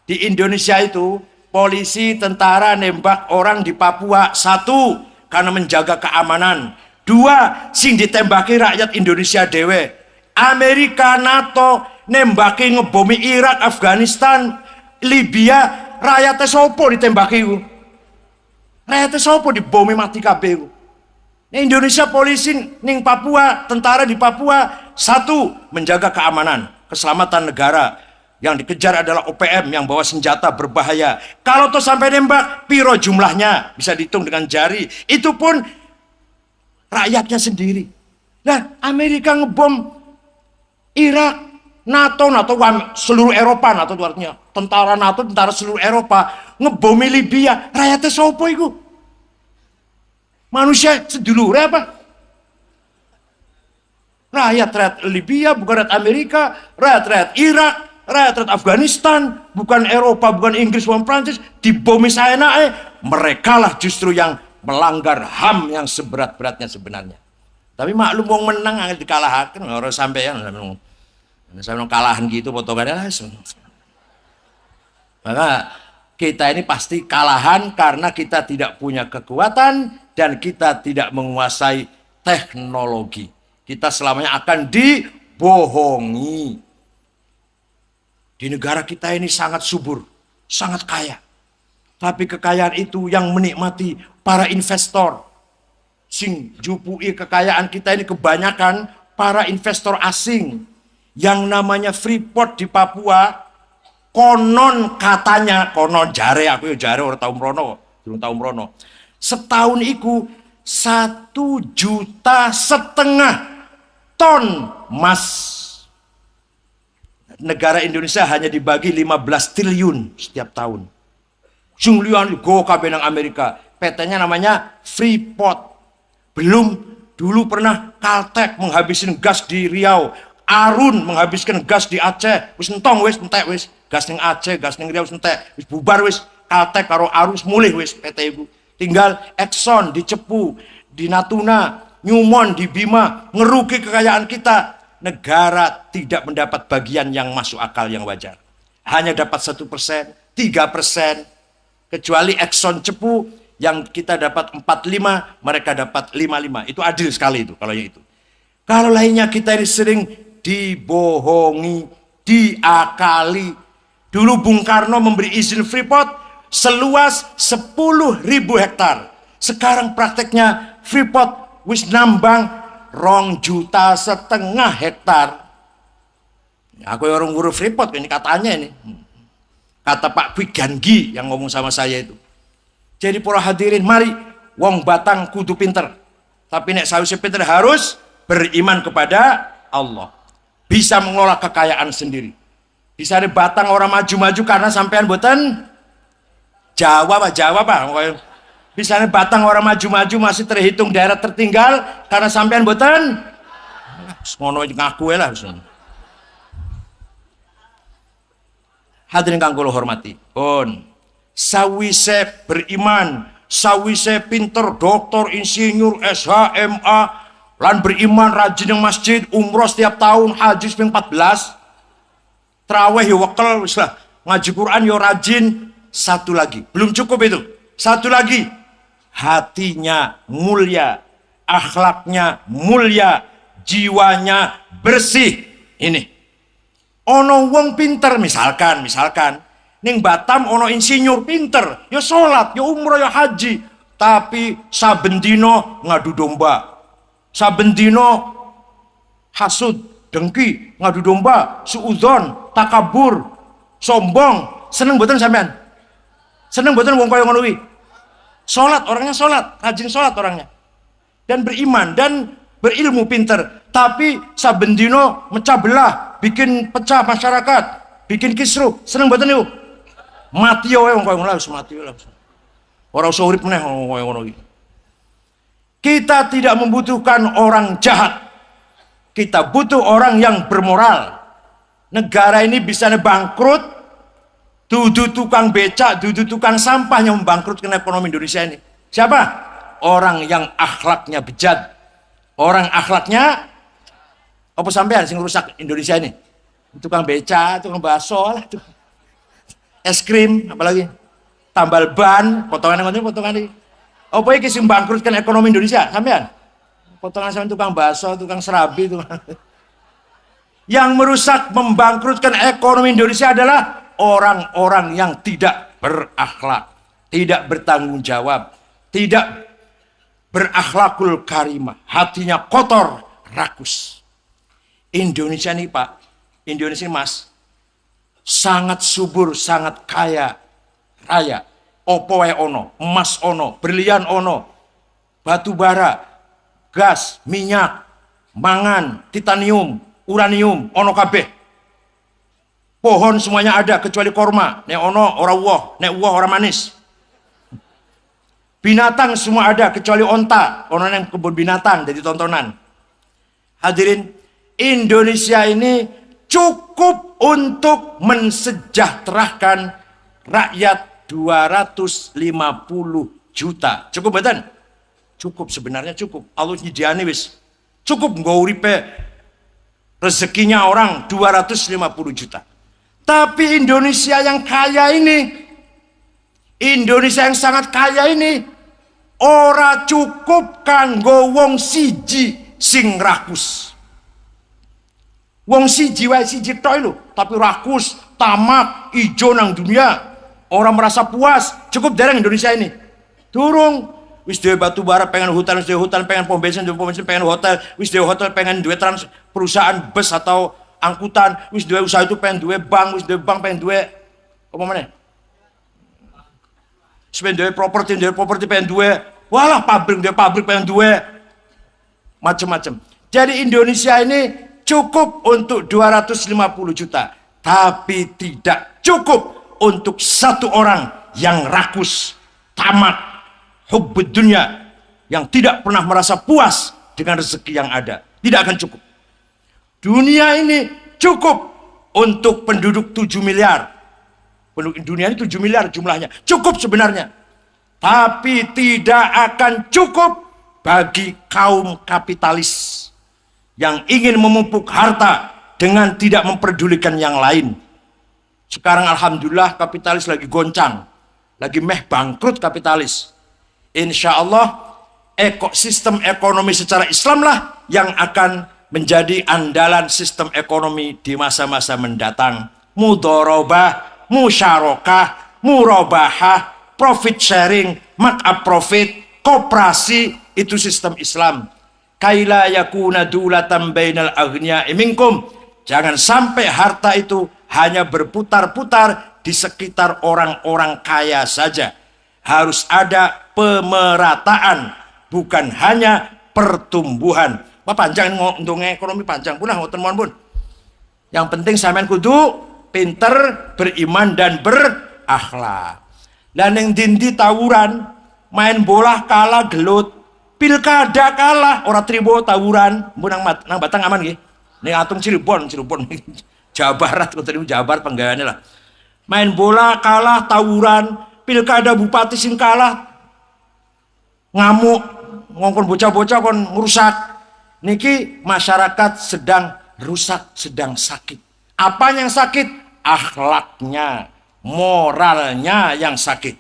di Indonesia itu polisi, tentara nembak orang di Papua. 1, karena menjaga keamanan. 2, sing ditembaki rakyat Indonesia dewe. Amerika, NATO nembaki ngebomi Irak, Afghanistan, Libya, rakyatnya sopo ditembaki itu. Rakyatnya sopo dibomi mati kabeh. Indonesia polisi ning Papua, tentara di Papua, 1, menjaga keamanan, keselamatan negara. Yang dikejar adalah OPM yang bawa senjata berbahaya. Kalau tuh sampai nembak, piro jumlahnya bisa dihitung dengan jari. Itu pun rakyatnya sendiri. Nah, Amerika ngebom Irak, NATO seluruh Eropa, NATO itu artinya tentara NATO, tentara seluruh Eropa ngebomi Libya, rakyatnya sopo itu? Manusia sedulur apa? Rakyat Libya bukan rakyat Amerika, rakyat Irak, rakyat Afghanistan, bukan Eropa, bukan Inggris, bukan Prancis, dibomi saenake. Mereka lah justru yang melanggar HAM yang seberat-beratnya sebenarnya. Tapi maklum wong menang angel dikalahkan orang sampean sampean kalahan gitu potongannya langsung. Maka kita ini pasti kalahan karena kita tidak punya kekuatan dan kita tidak menguasai teknologi. Kita selamanya akan dibohongi. Di negara kita ini sangat subur, sangat kaya. Tapi kekayaan itu yang menikmati para investor. Sing jupui kekayaan kita ini kebanyakan para investor asing. Yang namanya Freeport di Papua, konon katanya, konon jare, aku ya jare orang tahun merono. Setahun iku 1,5 juta ton emas. Negara Indonesia hanya dibagi 15 triliun setiap tahun. Sing liyan go kabeh nang Amerika. PT-nya namanya Freeport. Belum dulu pernah Caltek menghabiskan gas di Riau, Arun menghabiskan gas di Aceh, wis entong wis entek wis, gas ning Aceh, gas ning Riau wis entek, wis bubar wis, Caltek karo Arun mulih wis PT iku. Tinggal Exxon di Cepu, di Natuna, Newmont di Bima, ngerugi kekayaan kita. Negara tidak mendapat bagian yang masuk akal yang wajar. Hanya dapat 1%, 3%, kecuali Exxon Cepu yang kita dapat 45, mereka dapat 55. Itu adil sekali itu kalau yang itu. Kalau lainnya kita ini sering dibohongi, diakali. Dulu Bung Karno memberi izin Freeport seluas 10.000 hektar. Sekarang prakteknya Freeport wis nambang 2,5 juta hektar. Aku orang ngurus Freeport ini katanya ini. Kata Pak Wigandgi yang ngomong sama saya itu. Jadi para hadirin, mari wong Batang kudu pinter. Tapi nek sawise pinter harus beriman kepada Allah. Bisa mengelola kekayaan sendiri. Bisa ada Batang orang maju-maju karena sampean boten Jawa Pak. Bisa ada Batang orang maju-maju masih terhitung daerah tertinggal karena sampean boten ngono ngaku lah. Hadirin kang kula hormati. Sawise beriman, sawise pinter, doktor, insinyur, SHMA, lan beriman rajin yang masjid, umroh setiap tahun, haji ping 14, traweh ya wekel, wis lah, ngaji Quran ya rajin. Satu lagi, belum cukup itu. Satu lagi, hatinya mulia, akhlaknya mulia, jiwanya bersih. Ini ono wong pinter, misalkan ning Batam ono insinyur pinter, ya sholat, ya umroh, ya haji, tapi saben dino ngadu domba, saben dino hasud, dengki, ngadu domba, suudzon, takabur, sombong. Seneng mboten sampean? Seneng mboten wong kaya ngono kuwi? Sholat, orangnya sholat, rajin sholat orangnya, dan beriman dan berilmu pinter, tapi saben dino mecah belah, bikin pecah masyarakat, bikin kisruh. Seneng mboten niku? Mati wae wong kaya ngono, wis mati wae. Ora usah urip meneh wong kaya ngono iki. Kita tidak membutuhkan orang jahat. Kita butuh orang yang bermoral. Negara ini bisa bangkrut, dudu tukang becak, dudu tukang sampah yang membangkrutkan ekonomi Indonesia ini. Siapa? Orang yang akhlaknya bejat. Orang akhlaknya apa sampean sing rusak Indonesia ini? Tukang becak, tukang bakso lah, es krim, apalagi tambal ban, potongan ini. Apa iki sing bangkrutkan ekonomi Indonesia? Sampean? Potongan sampean tukang bakso, tukang serabi, tukang... Yang merusak, membangkrutkan ekonomi Indonesia adalah orang-orang yang tidak berakhlak, tidak bertanggung jawab, tidak berakhlakul karimah, hatinya kotor, rakus. Indonesia nih Pak, Indonesia Mas, sangat subur, sangat kaya raya. Opo wae ono, emas ono, berlian ono, batu bara, gas, minyak, mangan, titanium, uranium, ono kabeh. Pohon semuanya ada kecuali korma. Nek ono ora woh, nek woh ora manis. Binatang semua ada kecuali onta. Ono yang kebun binatang jadi tontonan. Hadirin, Indonesia ini cukup untuk mensejahterakan rakyat 250 juta. Cukup betul? Cukup, sebenarnya cukup. Allah nyediani wis. Cukup nggo uripe rezekinya orang 250 juta. Tapi Indonesia yang kaya ini, Indonesia yang sangat kaya ini, ora cukup kanggo wong siji sing rakus. Wong siji wae siji tok lho, tapi rakus, tamak, ijo nang dunia. Orang merasa puas, cukup dereng Indonesia ini. Durung, wis duwe batu bara pengen hutan, wis duwe hutan pengen pom bensin, pengen hotel, wis duwe hotel pengen duwe perusahaan bus atau angkutan, wis duwe usaha itu pengen duwe bank, wis duwe bank pengen duwe apa meneh? Pengen duwe properti pengen duwe, walah pabrik pengen duwe macam-macam. Jadi Indonesia ini cukup untuk 250 juta, tapi tidak cukup untuk satu orang yang rakus, tamak, hubbud dunia, yang tidak pernah merasa puas dengan rezeki yang ada. Tidak akan cukup. Dunia ini cukup untuk penduduk 7 miliar. Penduduk dunia ini 7 miliar jumlahnya. Cukup sebenarnya. Tapi tidak akan cukup bagi kaum kapitalis yang ingin memumpuk harta dengan tidak memperdulikan yang lain. Sekarang alhamdulillah kapitalis lagi goncang, lagi bangkrut kapitalis. Insya Allah ekosistem ekonomi secara Islam lah yang akan menjadi andalan sistem ekonomi di masa-masa mendatang. Mudharabah, musyarakah, murabahah, profit sharing, markup profit, koperasi, itu sistem Islam. Kaila yakuna dulatan bainal aghniya'i minkum. Jangan sampai harta itu hanya berputar-putar di sekitar orang-orang kaya saja. Harus ada pemerataan, bukan hanya pertumbuhan. Wah panjang untuk ekonomi panjang pun lah pun. Yang penting sampean kudu pinter, beriman dan berakhlak. Dan yang dindi tawuran, main bola kalah gelut, pilkada kalah, orang tribo tawuran, nang Batang aman nggih. Ning Atung Cirebon Jawa Barat, Jawa Barat penggaweane lah. Main bola kalah tawuran, pilkada bupati sing kalah ngamuk, ngongkon bocah-bocah kon merusak. Niki masyarakat sedang rusak, sedang sakit. Apa yang sakit? Akhlaknya, moralnya yang sakit.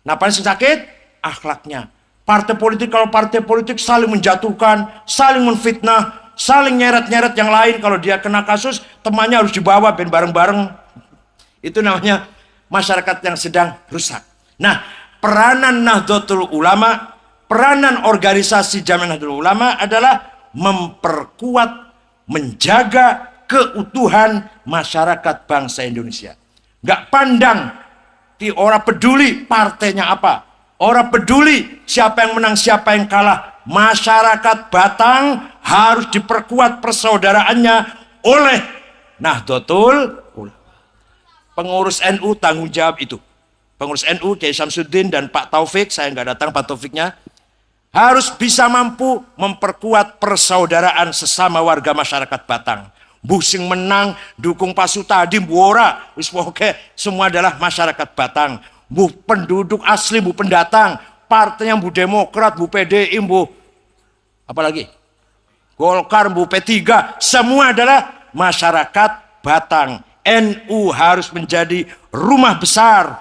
Napa yang sakit? Akhlaknya. Partai politik, kalau partai politik saling menjatuhkan, saling menfitnah, saling nyeret-nyeret yang lain. Kalau dia kena kasus, temannya harus dibawa bareng-bareng. Itu namanya masyarakat yang sedang rusak. Nah, peranan Nahdlatul Ulama, peranan organisasi Jamiah Nahdlatul Ulama adalah memperkuat, menjaga keutuhan masyarakat bangsa Indonesia. Gak pandang, orang peduli partainya apa, orang peduli siapa yang menang, siapa yang kalah. Masyarakat Batang harus diperkuat persaudaraannya oleh Nahdlatul Ulama. Pengurus NU tanggung jawab itu. Pengurus NU, Kiai Samsudin dan Pak Taufik, saya nggak datang Pak Taufiknya, harus bisa mampu memperkuat persaudaraan sesama warga masyarakat Batang. Busing menang, dukung Pak Sutadi, Bu ora, oke, semua adalah masyarakat Batang. Bu penduduk asli, bu pendatang, partai yang bu Demokrat, bu PDI, bu apalagi Golkar, bu P3, semua adalah masyarakat Batang. NU harus menjadi rumah besar,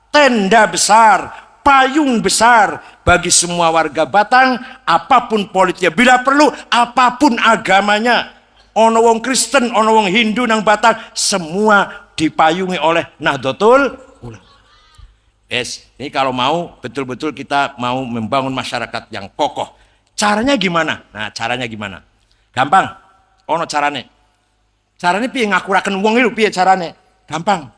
tenda besar, payung besar bagi semua warga Batang, apapun politiknya, bila perlu apapun agamanya. Ono wong Kristen, ono wong Hindu nang Batang, semua dipayungi oleh Nahdlatul Ulama. Yes, ini kalau mau betul-betul kita mau membangun masyarakat yang kokoh. Caranya gimana? Nah, caranya gimana? Gampang. Ono carane. Carane piye ngakuraken wong itu piye carane? Gampang.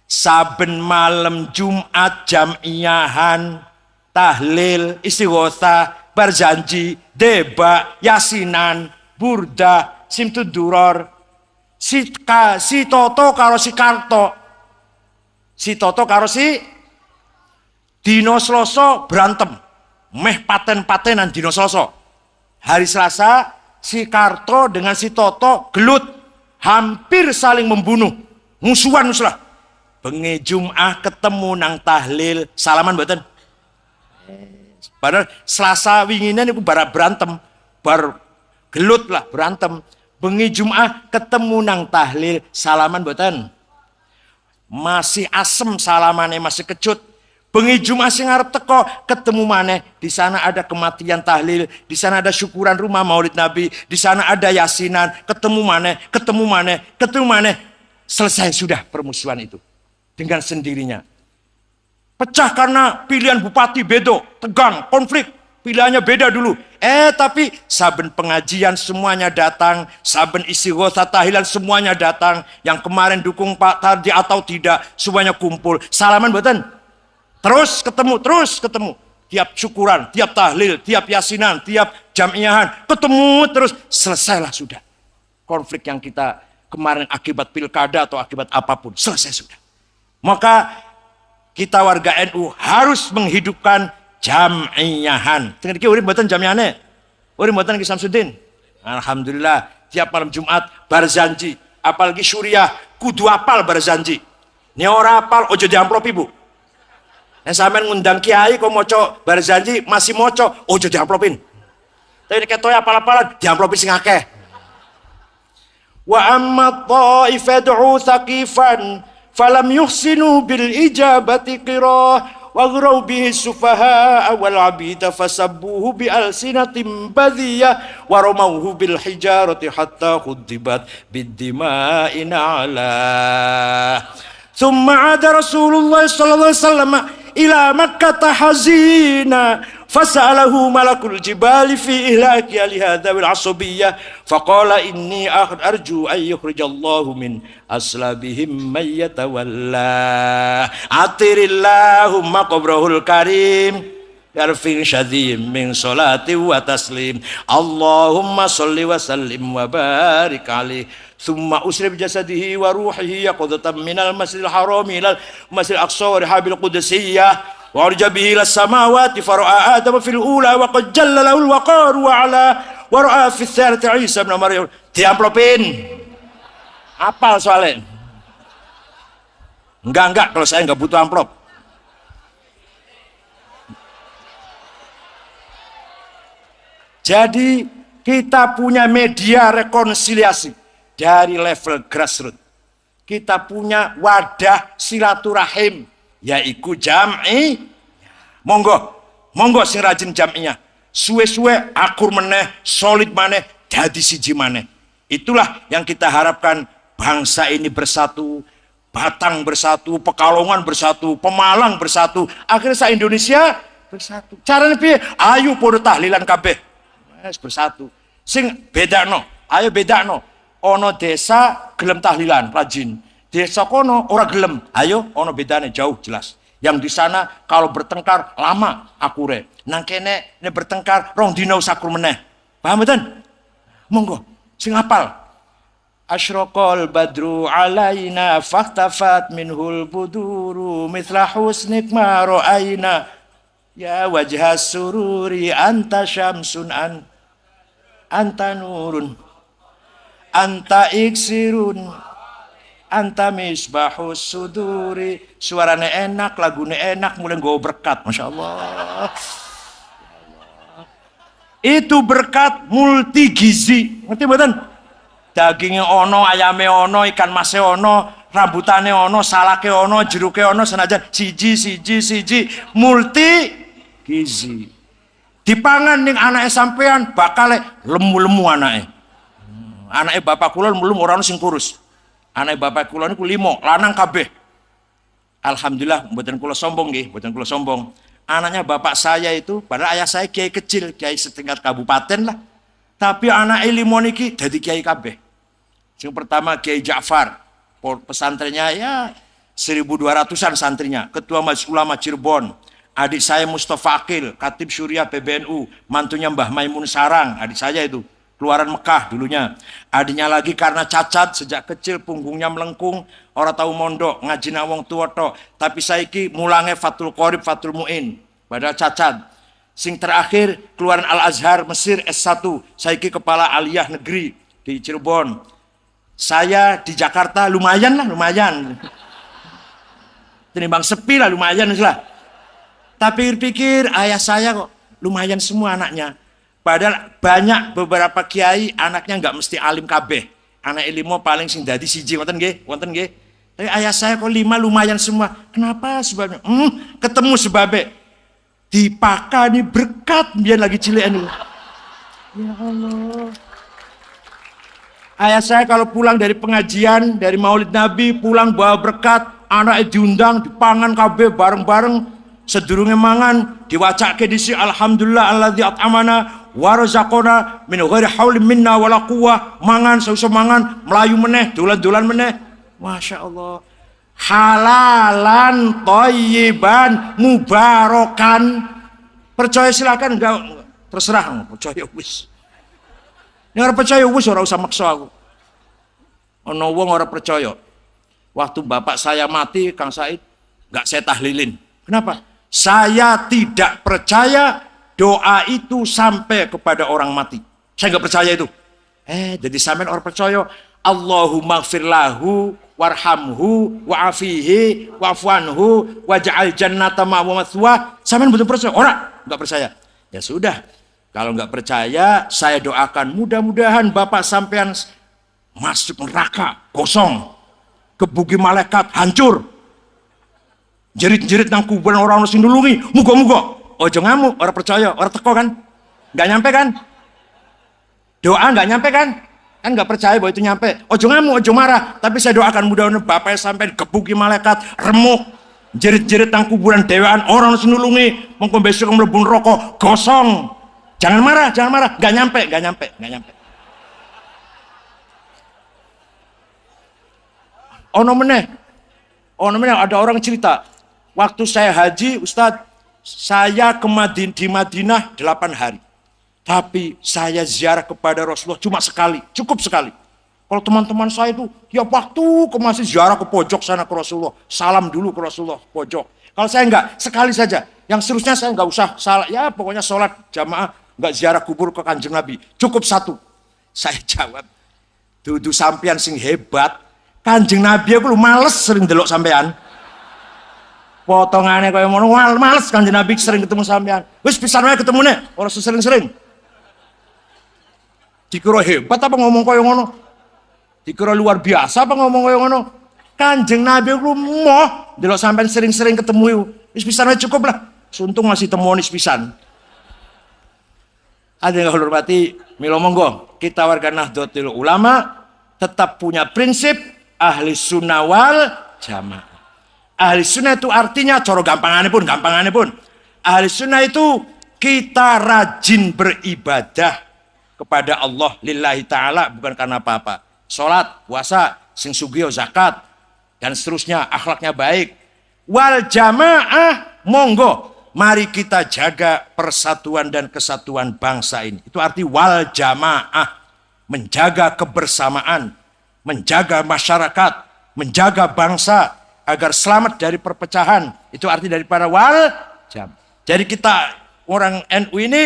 Saben malam Jumat jamiahan, tahlil, istighosah, berjanji, deba, yasinan, burda, simtuduror, si Toto karo si Karto. Si Toto karo si dino Selasa berantem. Meh paten-patenan dino Selasa. Hari Selasa si Karto dengan si Toto gelut. Hampir saling membunuh, musuhan lah. Bengi Jum'ah ketemu nang tahlil, salaman mboten. Padahal Selasa winginan itu bara berantem, bar gelut lah berantem. Bengi Jum'ah ketemu nang tahlil, salaman mboten. Masih asem salamannya, masih kecut. Bengi Jum'ah sing ngarep teko ketemu maneh, di sana ada kematian tahlil, di sana ada syukuran rumah Maulid Nabi, di sana ada yasinan, ketemu maneh, selesai sudah permusuhan itu dengan sendirinya. Pecah karena pilihan bupati bedo, tegang, konflik, pilihannya beda dulu. Tapi saben pengajian semuanya datang, saben istighosah tahlilan semuanya datang, yang kemarin dukung Pak Tardi atau tidak, semuanya kumpul. Salaman mboten? Terus ketemu. Tiap syukuran, tiap tahlil, tiap yasinan, tiap jamiahan, ketemu terus, selesailah sudah. Konflik yang kita kemarin akibat pilkada atau akibat apapun, selesai sudah. Maka kita warga NU harus menghidupkan jamiahan. Tengah urip mboten jamiahane? Urip mboten Ki Samsudin? Alhamdulillah, tiap malam Jumat berjanji, apalagi syuriah kudu apal berjanji. Ini ora apal ojo diamplop Ibu. Sampean ngundang kiai kok moco berjanji masih moco, ojo diamplopin. Tapi ketoy apal-apalan diamplopin sing akeh. Wa amma ta'ifatu thaqifan falam yuhsinu bil ijabati qirah wa ghraw bihi sufaha wal abida fasabbuhu bi alsinatin badiyah wa ramawhu bil hijarati hatta khudibat bid dima'in ala. Thumma ada Rasulullah sallallahu alaihi wasallam ila Makkah hazina fasalahu malakul jibali fi ihlaki li hadha wal asabiyyah faqala inni arju an yukhrijallahu min aslabihim may yatawalla atirillahumma qabrahul karim yarfi syadhim min salati wa taslim Allahumma salli wa sallim wa barik alaihi thumma usri bi jasadihi wa ruhihi yaqadatan minal masjidil haram ilal masjidil aqsa wa rihabil qudsiyah wa arja bihi las samawati fara'a adam fil ula wa qad jalla lahu al waqar wa ala wa ra'a fi thalith Isa ibn Maryam. Diamplopin apal soalnya enggak kalau saya enggak butuh amplop. Jadi kita punya media rekonsiliasi dari level grassroots. Kita punya wadah silaturahim, yaitu jam'i. Monggo, Monggo sing rajin jam'iyah. Suwe-suwe akur meneh, solid maneh, jadi siji maneh. Itulah yang kita harapkan, bangsa ini bersatu, Batang bersatu, Pekalongan bersatu, Pemalang bersatu, akhirnya se-Indonesia bersatu. Caranya piye? Ayo podo tahlilan kabeh. Wes bersatu. Sing bedakno, ayo bedakno. Ono desa gelem tahlilan rajin. Desa kono ora gelem. Ayo ono bedane jauh jelas. Yang di sana kalau bertengkar lama akure. Nang kene ne bertengkar rong dina sakur meneh. Paham mboten? Monggo sing apal. Asyraqal badru alaina fahtafat minhul buduru mithla husnik ma ra'aina ya wajhas sururi anta syamsun anta nurun anta iksirun anta misbahus suduri. Suaranya enak, lagunya enak, mulai nggawa berkat. Masya Allah. Itu berkat multi gizi. Ngerti mboten? Dagingnya ono, ayame ono, ikan masnya ono, rambutannya ono, salake ono, jeruke ono, senajan siji multi gizi. Dipangan ning anake sampean bakal lemu-lemu anake. Anake bapak kula lemu orang sing kurus. Anak bapak kula niku 5 lanang kabeh. Alhamdulillah mboten kula sombong nggih, mboten kula sombong. Anaknya bapak saya itu, padahal ayah saya kiai kecil, kiai setingkat kabupaten lah. Tapi anak 5 niki dadi kiai kabeh. Yang pertama Kiai Ja'far, pesantrennya ya 1200-an santrinya, ketua Majelis Ulama Cirebon. Adik saya Mustafa Akil, Khatib Syuriah PBNU, mantunya Mbah Maimun Sarang, adik saya itu. Keluaran Mekah dulunya. Adiknya lagi karena cacat sejak kecil punggungnya melengkung, orang tahu mondok ngaji nang wong tuwa tok. Tapi saiki mulange Fathul Qorib, Fathul Muin, padahal cacat. Sing terakhir keluaran Al Azhar Mesir S1, saiki kepala aliyah negeri di Cirebon. Saya di Jakarta lumayan lah, lumayan. Tinimbang sepi lah, lumayan lah. Tapi pikir ayah saya kok lumayan semua anaknya. Padahal banyak beberapa kiai anaknya nggak mesti alim kabeh. Anak ilmu paling sing dadi siji, wonten nggih, wonten nggih. Tapi ayah saya kok 5 lumayan semua. Kenapa sebabnya? Ketemu sebabnya. Dipakani berkat biar lagi cilik anu. Ya Allah. Ayah saya kalau pulang dari pengajian, dari Maulid Nabi, pulang bawa berkat, anaknya diundang, dipangan kabeh bareng-bareng, sedurunge mangan, diwacake disi alhamdulillah alladzi at'amana wa razaqana min ghairi haulin minna wala quwwah, mangan sausa mangan, melayu meneh, dolan-dolan meneh. Masya Allah. Halalan thayyiban mubarakan. Percaya silakan, enggak terserah, percaya wis. Nek ora percaya wis ora usah maksa aku. Ana wong ora percaya. Waktu bapak saya mati, Kang Said, enggak saya tahlilin. Kenapa? Saya tidak percaya doa itu sampai kepada orang mati. Saya enggak percaya itu. Jadi sampean orang percaya Allahumma gfir lahu warhamhu wa'afihi wa'fuanhu waj'al jannata ma'wa mathwa. Sampean betul percaya? Ora, enggak percaya. Ya sudah. Kalau enggak percaya, saya doakan mudah-mudahan bapak sampean masuk neraka kosong, kebuki malaikat hancur, jerit-jerit nang kuburan orang sing nulungi, muga-muga. Ojo ngamuk, orang percaya, orang teko kan, nggak nyampe kan, doa nggak nyampe kan nggak percaya bahwa itu nyampe. Ojo ngamuk, ojo marah, tapi saya doakan mudah-mudahan bapak sampai kebuki malaikat, remuk, jerit-jerit nang kuburan dewaan orang sing nulungi, mengko besok mlebu neraka gosong. Jangan marah, nggak nyampe. Ono meneh ada orang cerita, waktu saya haji, Ustadz, saya di Madinah 8 hari. Tapi saya ziarah kepada Rasulullah cuma sekali, cukup sekali. Kalau teman-teman saya itu, ya waktu masih ziarah ke pojok sana ke Rasulullah, salam dulu ke Rasulullah, pojok. Kalau saya enggak, sekali saja. Yang seterusnya saya enggak usah salah, ya pokoknya sholat jamaah, enggak ziarah kubur ke Kanjeng Nabi. Cukup 1. Saya jawab, dudu sampean sing hebat, Kanjeng Nabi aku lu males sering delok sampean. Potongannya kaya ngono, males Kanjeng Nabi sering ketemu sampean. Wis pisan wae ketemune, ora sering-sering. Dikira hebat apa ngomong kaya ngono? Dikira luar biasa apa ngomong kaya ngono? Kanjeng Nabi aku moh delok sampean sering-sering ketemu iku. Wis pisan wae cukup lah. Suntung masih temonis pisan. Ada yang hormati, milo monggo, kita warga Nahdlatul Ulama tetap punya prinsip ahli sunnah wal jamaah. Ahli sunnah itu artinya, coro gampangannya pun. Ahli sunnah itu kita rajin beribadah kepada Allah lillahi ta'ala, bukan karena apa-apa. Sholat, puasa, sing sugio, zakat, dan seterusnya, akhlaknya baik. Wal jamaah, monggo. Mari kita jaga persatuan dan kesatuan bangsa ini. Itu arti wal jamaah. Menjaga kebersamaan. Menjaga masyarakat. Menjaga bangsa. Agar selamat dari perpecahan. Itu arti daripada wal jamaah. Jadi kita orang NU ini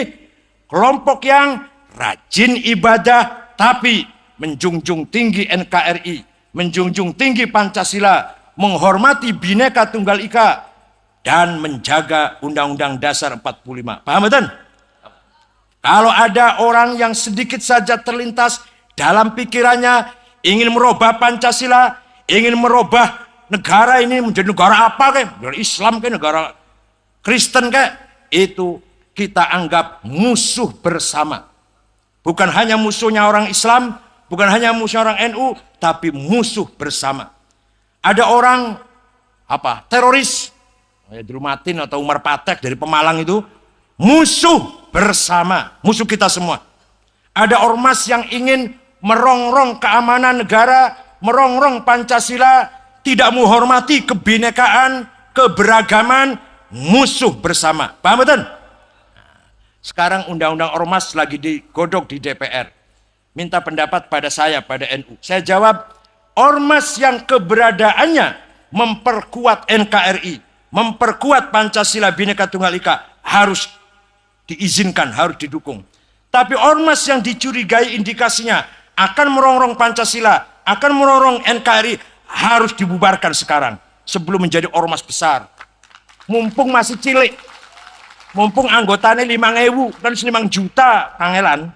kelompok yang rajin ibadah. Tapi menjunjung tinggi NKRI. Menjunjung tinggi Pancasila. Menghormati Bhinneka Tunggal Ika. Dan menjaga Undang-Undang Dasar 45. Paham betul? Kalau ada orang yang sedikit saja terlintas dalam pikirannya ingin merubah Pancasila, ingin merubah negara ini menjadi negara apa kayak? Negara Islam kayak, negara Kristen kayak, itu kita anggap musuh bersama. Bukan hanya musuhnya orang Islam, bukan hanya musuh orang NU, tapi musuh bersama. Ada orang teroris Drumatin atau Umar Patek dari Pemalang itu musuh bersama, musuh kita semua. Ada ormas yang ingin merongrong keamanan negara, merongrong Pancasila, tidak menghormati kebinekaan, keberagaman, musuh bersama. Paham betul? Sekarang undang-undang ormas lagi digodok di DPR. Minta pendapat pada saya, pada NU. Saya jawab, ormas yang keberadaannya memperkuat NKRI, memperkuat Pancasila Bhinneka Tunggal Ika harus diizinkan, harus didukung. Tapi ormas yang dicurigai indikasinya akan merongrong Pancasila, akan merongrong NKRI harus dibubarkan sekarang sebelum menjadi ormas besar. Mumpung masih cilik, mumpung anggotanya 5.000 dan 5 juta kangelan.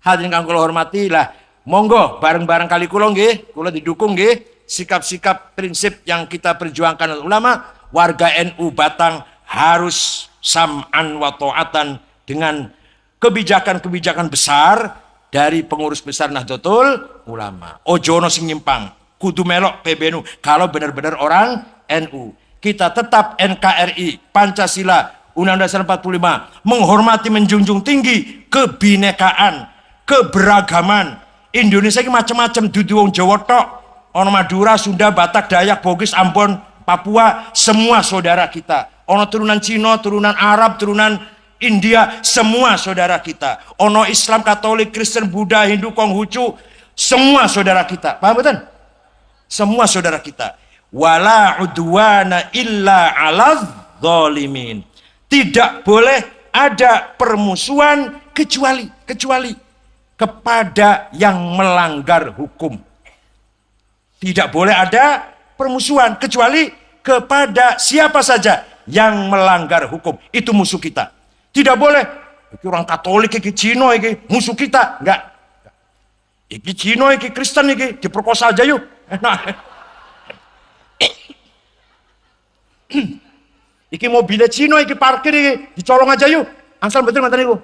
Hadirin kang kula hormati lah, monggo bareng-bareng kali kula nggih, kula didukung nggih sikap-sikap prinsip yang kita perjuangkan ulama. Warga NU Batang harus sam'an wa ta'atan dengan kebijakan-kebijakan besar dari pengurus besar Nahdlatul Ulama. Ojo ono sing nyimpang, kudu melok PBNU kalau benar-benar orang NU. Kita tetap NKRI, Pancasila, Undang-Undang Dasar 45, menghormati, menjunjung tinggi kebinekaan, keberagaman. Indonesia ini macam-macam, dudu wong Jawa tok, ono Madura, Sunda, Batak, Dayak, Bugis, Ambon, Papua, semua saudara kita. Ono turunan Cina, turunan Arab, turunan India, semua saudara kita. Ono Islam, Katolik, Kristen, Buddha, Hindu, Konghucu, semua saudara kita. Paham betul? Semua saudara kita. Wala udwana illa 'alal zalimin. Tidak boleh ada permusuhan kecuali kepada yang melanggar hukum. Tidak boleh ada permusuhan kecuali kepada siapa saja yang melanggar hukum. Itu musuh kita. Tidak boleh iki orang Katolik, iki Cina, iki musuh kita. Enggak. Iki Cina, iki Kristen, iki diperkosa aja yuk. Iki mobilnya Cina, iki parkir, iki dicolong aja yuk. Asal betul mantan iku.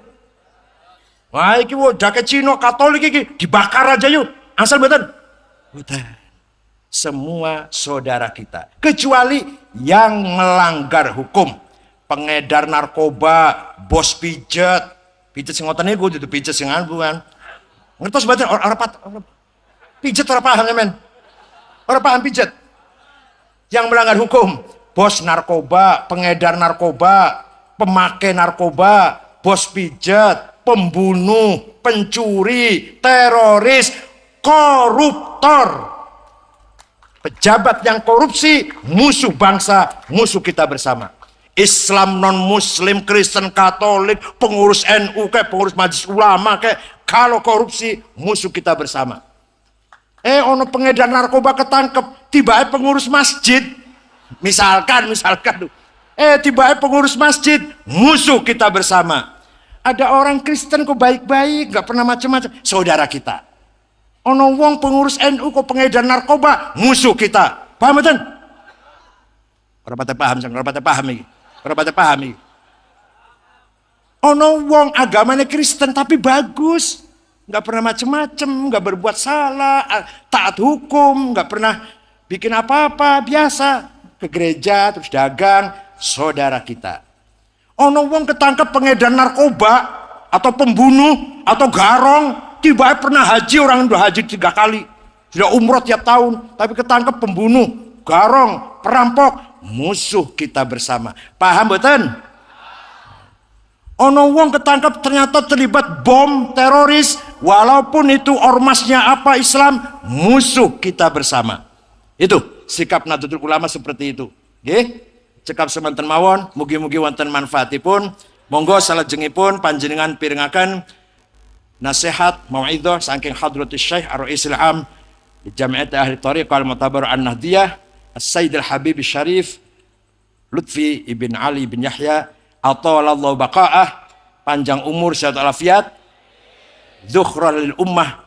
Wah, iki jaket Cina Katolik, iki dibakar aja yuk. Asal betul. Betul. Semua saudara kita, kecuali yang melanggar hukum, pengedar narkoba, bos pijet sing ngoten niku dudu pijet sing bukan. Ngertos mboten ora pijet ora paham men. Ora paham pijet. Yang melanggar hukum, bos narkoba, pengedar narkoba, pemakai narkoba, bos pijet, pembunuh, pencuri, teroris, koruptor. Pejabat yang korupsi, musuh bangsa, musuh kita bersama. Islam, non-Muslim, Kristen, Katolik, pengurus NU, kayak pengurus Majelis Ulama, kayak kalau korupsi, musuh kita bersama. Ono pengedar narkoba ketangkep, tiba-tiba pengurus masjid, misalkan, tiba-tiba pengurus masjid, musuh kita bersama. Ada orang Kristen kok baik-baik, nggak pernah macam-macam, saudara kita. Ono wong pengurus NU kok pengedar narkoba, musuh kita. Paham betul? Orang pada paham, orang pada paham ini. Pernah baca pahami? Ono wong agamanya Kristen tapi bagus, nggak pernah macem-macem, nggak berbuat salah, taat hukum, nggak pernah bikin apa-apa, biasa ke gereja terus dagang, saudara kita. Ono wong ketangkep pengedar narkoba atau pembunuh atau garong, tiba pernah haji, orang udah haji 3 kali, sudah umroh tiap tahun, tapi ketangkep pembunuh, garong, perampok, musuh kita bersama. Paham betul? Ono wong ketangkap ternyata terlibat bom teroris, walaupun itu ormasnya apa Islam, musuh kita bersama. Itu sikap Nahdlatul Ulama seperti itu. Nggih, cekap semanten mawon, mugi-mugi wonten manfaatipun. Monggo salajengipun panjenengan pirengaken nasihat mauidhah saking Hadratus Syekh Ar-Raisul Am di Jami'at Ahli Thariqah Al-Mu'tabar An-Nahdiyah As-Sayyid Al-Habib Syarif Lutfi Ibn Ali bin Yahya Atalallahu baqa'ah, panjang umur sehat walafiat, zukhran lil ummah,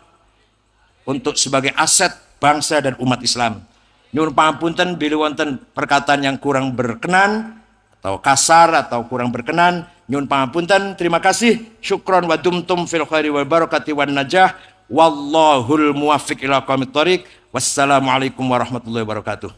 untuk sebagai aset bangsa dan umat Islam. Nyuwun pangapunten bila wonten perkataan yang kurang berkenan atau kasar atau kurang berkenan, nyuwun pangapunten. Terima kasih. Syukron wa dumtum fil khairi wal barakati wan najah. Wallahul muwaffiq ila aqwamit thoriq. Wassalamualaikum warahmatullahi wabarakatuh.